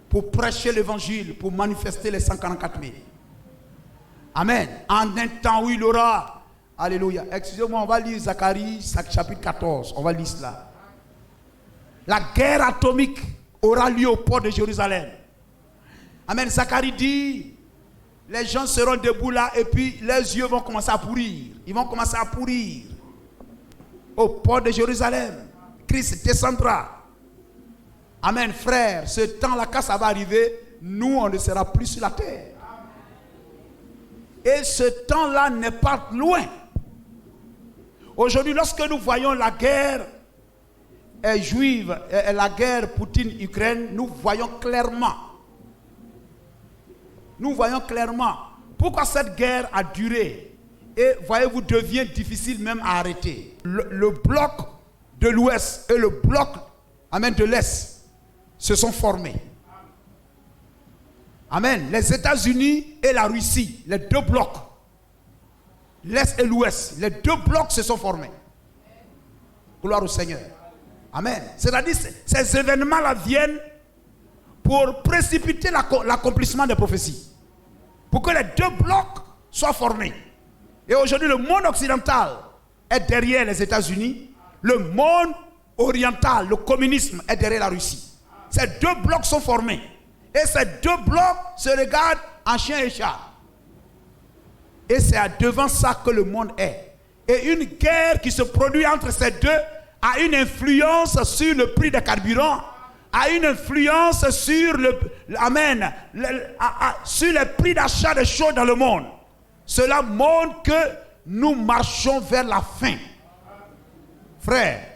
pour prêcher l'évangile, pour manifester les 144 000. Amen. En un temps où il aura, alléluia. Excusez-moi, on va lire Zacharie chapitre 14. On va lire cela. La guerre atomique aura lieu au port de Jérusalem. Amen. Zacharie dit, les gens seront debout là et puis leurs yeux vont commencer à pourrir. Ils vont commencer à pourrir. Au port de Jérusalem, Christ descendra. Amen, frère. Ce temps-là, quand ça va arriver, nous, on ne sera plus sur la terre. Et ce temps-là n'est pas loin. Aujourd'hui, lorsque nous voyons la guerre juive, la guerre Poutine-Ukraine, nous voyons clairement. Nous voyons clairement pourquoi cette guerre a duré et, voyez-vous, devient difficile même à arrêter. Le bloc de l'Ouest et le bloc, amen, de l'Est se sont formés. Amen. Les États-Unis et la Russie, les deux blocs, l'Est et l'Ouest, les deux blocs se sont formés. Gloire au Seigneur. Amen. C'est-à-dire, ces événements-là viennent pour précipiter l'accomplissement des prophéties. Pour que les deux blocs soient formés. Et aujourd'hui, le monde occidental est derrière les États-Unis. Le monde oriental, le communisme, est derrière la Russie. Ces deux blocs sont formés. Et ces deux blocs se regardent en chien et chat. Et c'est devant ça que le monde est. Et une guerre qui se produit entre ces deux a une influence sur le prix des carburants, a une influence sur sur les prix d'achat des choses dans le monde. Cela montre que nous marchons vers la fin. Frère,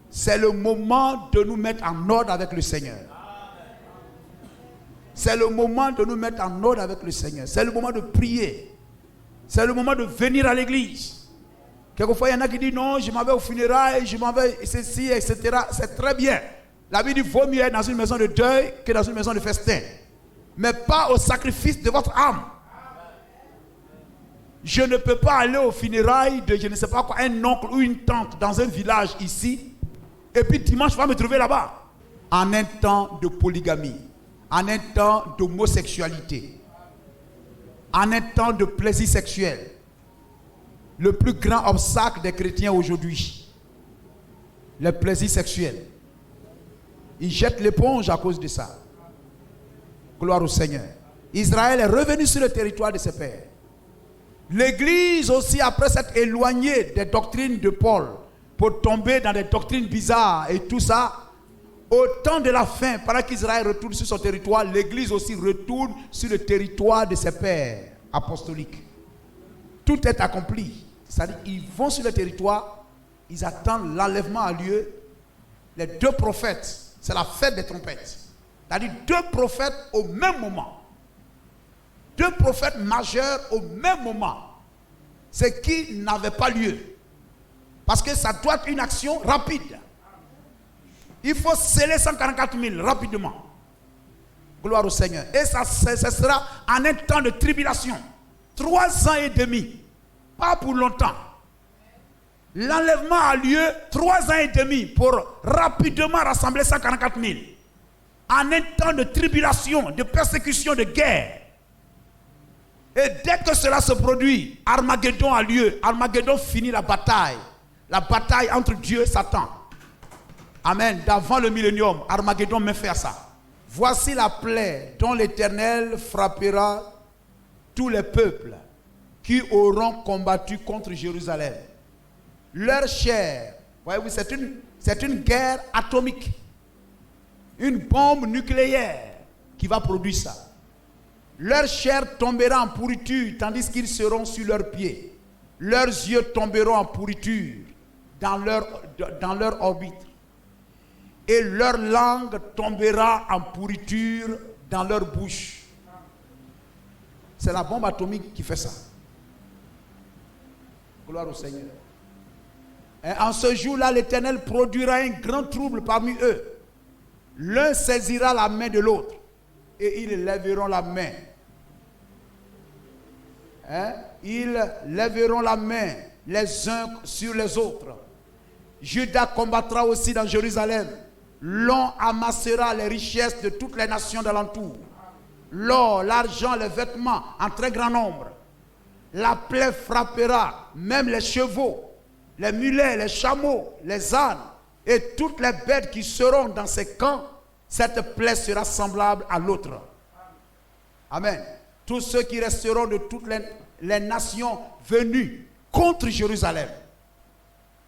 c'est le moment de nous mettre en ordre avec le Seigneur. C'est le moment de nous mettre en ordre avec le Seigneur. C'est le moment de prier. C'est le moment de venir à l'église. Quelquefois, il y en a qui disent non, je m'en vais aux funérailles, je m'en vais ceci, etc. C'est très bien. La Bible dit vaut mieux être dans une maison de deuil que dans une maison de festin. Mais pas au sacrifice de votre âme. Je ne peux pas aller aux funérailles de je ne sais pas quoi, un oncle ou une tante dans un village ici, et puis dimanche, je vais me trouver là-bas. En un temps de polygamie, en un temps d'homosexualité, en un temps de plaisir sexuel, le plus grand obstacle des chrétiens aujourd'hui, le plaisir sexuel. Ils jettent l'éponge à cause de ça. Gloire au Seigneur. Israël est revenu sur le territoire de ses pères. L'Église aussi, après s'être éloignée des doctrines de Paul, pour tomber dans des doctrines bizarres et tout ça, au temps de la fin, pendant qu'Israël retourne sur son territoire, l'Église aussi retourne sur le territoire de ses pères apostoliques. Tout est accompli. C'est-à-dire qu'ils vont sur le territoire, ils attendent l'enlèvement à lieu. Les deux prophètes, c'est la fête des trompettes. C'est-à-dire deux prophètes au même moment. Deux prophètes majeurs au même moment. Ce qui n'avait pas lieu. Parce que ça doit être une action rapide. Il faut sceller 144 000 rapidement. Gloire au Seigneur. Et ça sera en un temps de tribulation. 3 ans et demi. Pas pour longtemps. L'enlèvement a lieu 3 ans et demi pour rapidement rassembler 144 000. en un temps de tribulation, de persécution, de guerre. Et dès que cela se produit, Armageddon a lieu. Armageddon finit la bataille entre Dieu et Satan. Amen. D'avant le millénium, Armageddon met fin à ça. Voici la plaie dont l'Éternel frappera tous les peuples qui auront combattu contre Jérusalem. Leur chair, voyez-vous, c'est une guerre atomique. Une bombe nucléaire qui va produire ça. Leur chair tombera en pourriture tandis qu'ils seront sur leurs pieds. Leurs yeux tomberont en pourriture dans leur orbite. Et leur langue tombera en pourriture dans leur bouche. C'est la bombe atomique qui fait ça. Gloire au Seigneur. Et en ce jour-là, l'Éternel produira un grand trouble parmi eux. L'un saisira la main de l'autre et ils lèveront la main. Ils lèveront la main les uns sur les autres. Judas combattra aussi dans Jérusalem. L'on amassera les richesses de toutes les nations d'alentour. L'or, l'argent, les vêtements en très grand nombre. La plaie frappera même les chevaux, les mulets, les chameaux, les ânes et toutes les bêtes qui seront dans ces camps. Cette plaie sera semblable à l'autre. Amen. Tous ceux qui resteront de toutes les nations venues contre Jérusalem.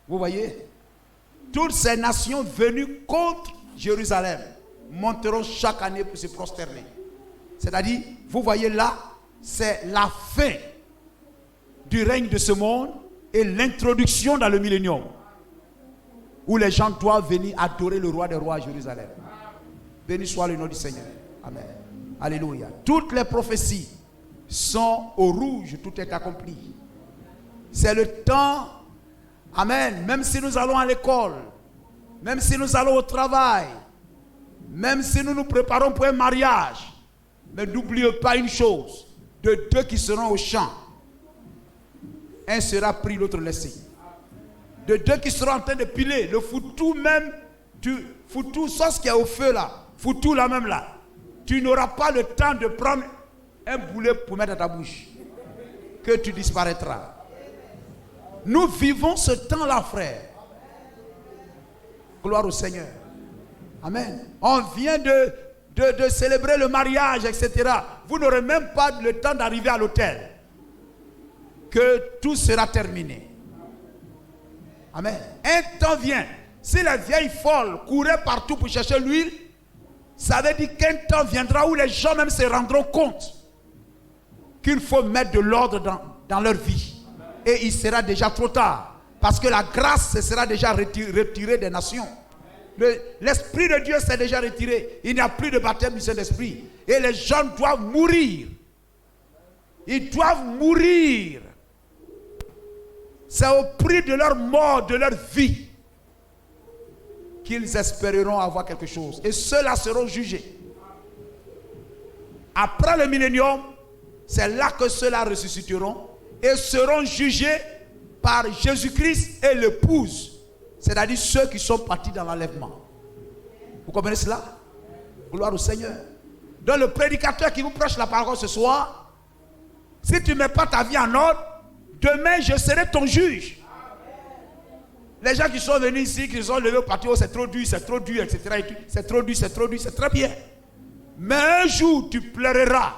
Vous voyez? Toutes ces nations venues contre Jérusalem monteront chaque année pour se prosterner. C'est-à-dire, vous voyez là, c'est la fin du règne de ce monde et l'introduction dans le millénium, où les gens doivent venir adorer le roi des rois à Jérusalem. Béni soit le nom du Seigneur. Amen. Alléluia. Toutes les prophéties sont au rouge, tout est accompli. C'est le temps, amen, même si nous allons à l'école, même si nous allons au travail, même si nous nous préparons pour un mariage, mais n'oubliez pas une chose, de deux qui seront au champ, un sera pris, l'autre laissé. De deux qui seront en train de piler, le foutou même, foutou, sauce qui est au feu là, foutou là même là, tu n'auras pas le temps de prendre un boulet pour mettre dans ta bouche, que tu disparaîtras. Nous vivons ce temps-là, frère. Gloire au Seigneur. Amen. On vient de célébrer le mariage, etc. Vous n'aurez même pas le temps d'arriver à l'hôtel, que tout sera terminé. Amen. Un temps vient. Si les vieilles folles couraient partout pour chercher l'huile, ça veut dire qu'un temps viendra où les gens même se rendront compte qu'il faut mettre de l'ordre dans leur vie. Et il sera déjà trop tard. Parce que la grâce se sera déjà retirée des nations. L'Esprit de Dieu s'est déjà retiré. Il n'y a plus de baptême du Saint-Esprit. Et les gens doivent mourir. Ils doivent mourir. C'est au prix de leur mort, de leur vie, qu'ils espéreront avoir quelque chose. Et ceux-là seront jugés. Après le millénium, c'est là que ceux-là ressusciteront et seront jugés par Jésus-Christ et l'épouse. C'est-à-dire ceux qui sont partis dans l'enlèvement. Vous comprenez cela? Gloire au Seigneur. Donc le prédicateur qui vous prêche la parole ce soir, si tu ne mets pas ta vie en ordre, demain je serai ton juge. Les gens qui sont venus ici, qui sont levés au parti, oh, c'est trop dur, etc. C'est trop dur, c'est très bien. Mais un jour, tu pleureras.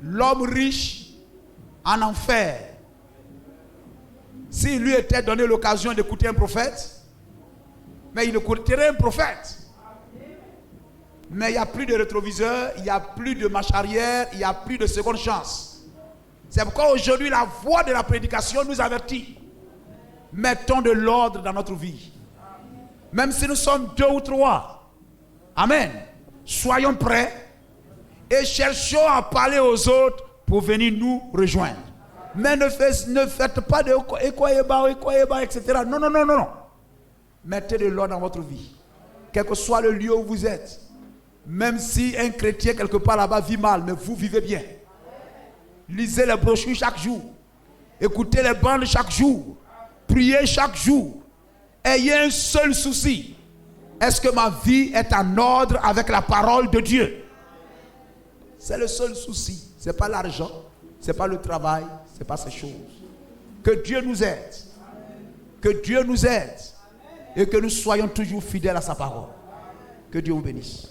L'homme riche en enfer, s'il lui était donné l'occasion d'écouter un prophète, mais il écouterait un prophète. Mais il n'y a plus de rétroviseur, il n'y a plus de marche arrière, il n'y a plus de seconde chance. C'est pourquoi aujourd'hui la voix de la prédication nous avertit. Mettons de l'ordre dans notre vie. Même si nous sommes 2 ou 3. Amen. Soyons prêts et cherchons à parler aux autres pour venir nous rejoindre. Mais ne faites pas de ekoyeba, etc. Non. Mettez de l'ordre dans votre vie. Quel que soit le lieu où vous êtes. Même si un chrétien quelque part là-bas vit mal, mais vous vivez bien. Lisez les brochures chaque jour. Écoutez les bandes chaque jour. Priez chaque jour. Ayez un seul souci. Est-ce que ma vie est en ordre avec la parole de Dieu? C'est le seul souci. Ce n'est pas l'argent, ce n'est pas le travail, ce n'est pas ces choses. Que Dieu nous aide. Que Dieu nous aide. Et que nous soyons toujours fidèles à sa parole. Que Dieu vous bénisse.